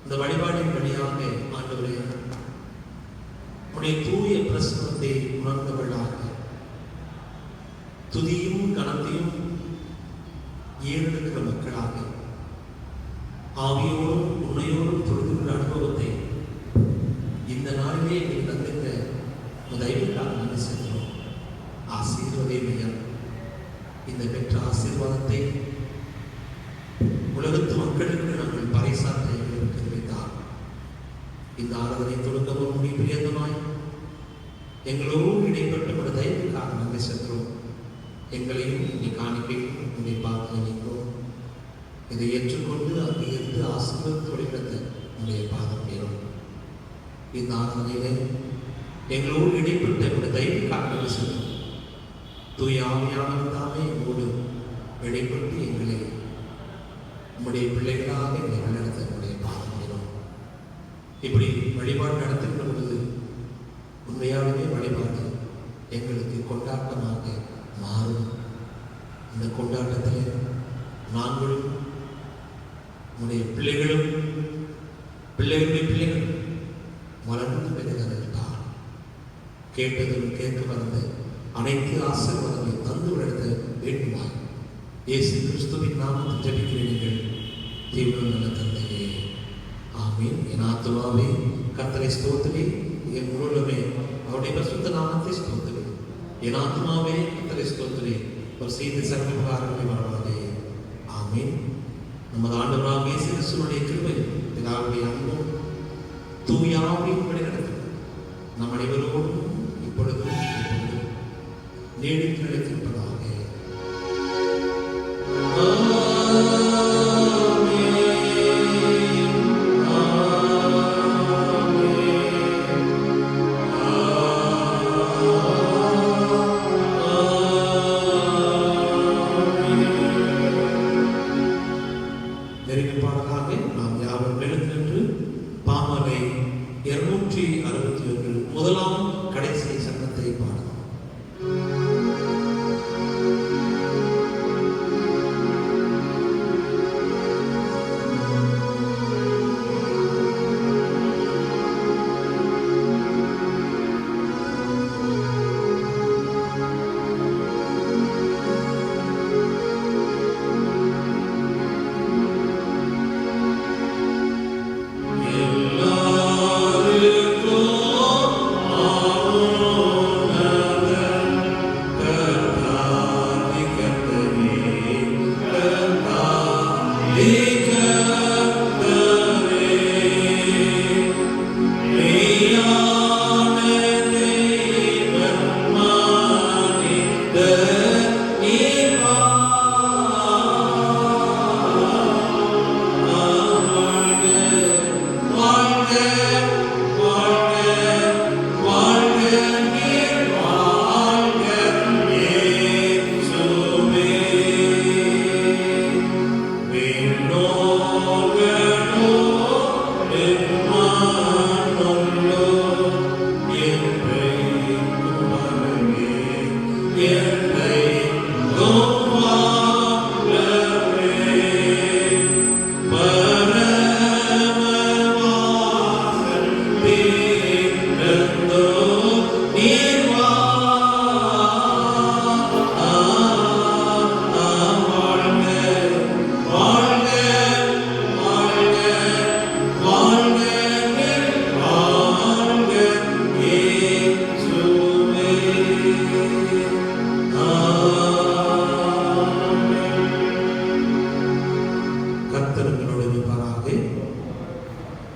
இந்த வழிபாடின் வழியாக ஆண்டவரே உடைய தூய பிரசனத்தை உணர்ந்தவர்களாக துதியும் கனத்தையும் ஏறெடுக்கிற மக்களாக ஆவியோடும் உண்மையோடும் தொழுகிற அனுபவத்தை இந்த நாளிலே எங்களுக்கு தந்திருந்த தயவுக்காக நன்றி செலுத்துகிறோம். ஆசீர்வதே மையா, இந்த பெற்ற ஆசீர்வாதத்தை உலகத்து மக்களுக்கு நாங்கள் பறைசாற்ற எங்களுக்கு தெரிவித்தார். இந்த ஆராதனை தொடங்கவும் முடிவு பிரியந்தமாய் எங்களோடு இடைப்பட்ட ஒரு தயவுக்காக நன்றி செலுத்துகிறோம். எங்களையும் இனி காணிக்கையும் உன்னை பார்த்து நினைக்கிறோம். இதை ஏற்றுக்கொண்டு அங்கே இருந்து ஆசீர்வாதத்தோடு கிடந்த உன்னுடைய பாதம் பெறும். இந்த ஆராதனையிலே எங்களோடு இடைப்பட்ட ஒரு தயவுக்காக நன்றி செலுத்துகிறோம். தூய ஆவியானவர் தாமே எங்களோடு இடைப்பட்டு எங்களை உம்முடைய பிள்ளைகளாக எங்களை வழிநடத்த உடைய பாதம் பெறும். இப்படி வழிபாடு நடத்துகிற பொழுது உண்மையாகவே வழிபாடு எங்களுக்கு கொண்டாட்டமாக மாறும். இந்த கொண்டாட்டத்தில் நாங்களும் உடைய பிள்ளைகளும் பிள்ளைகளுடைய பிள்ளைகளும் வளர்ந்து பெறுகிறார்கள். கேட்டதும் கேட்க வந்த அனைத்து ஆசீர்வாதங்களை தந்து நடத்த வேண்டுமாய் இயேசு கிறிஸ்துவின் நாமத்தில் ஜெபிக்கிறீர்கள் தீவிர நல்ல தந்தையே, ஆமீன். என் ஆத்துமாவே கர்த்தரை ஸ்தோத்திரி, என் முழுவதுமே அவருடைய பரிசுத்த நாமத்தை ஸ்தோத்திரி. என் ஆத்துமாவே கர்த்தரை ஸ்தோத்திரி, அவர் செய்த சர்வகாரங்களை வரவாதே. ஆமீன். நமது ஆண்டவராகிய இயேசு கிறிஸ்துவினுடைய கிருபை, பிதாவுடைய அன்பும் தூய ஆவியின் வழி நடத்தும் நம் அனைவரோடும் இப்பொழுதும் நீடித்து நிலைத்திருப்பதாக. நெருங்கிப்பாடலாக நாம் யாவரும் எழுந்து பாமலை 261 முதலாம் கடைசி சங்கத்தை பாடலாம்.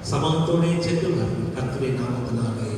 சமத்தோடு சென்று கர்த்தருடைய நாமத்தினாலே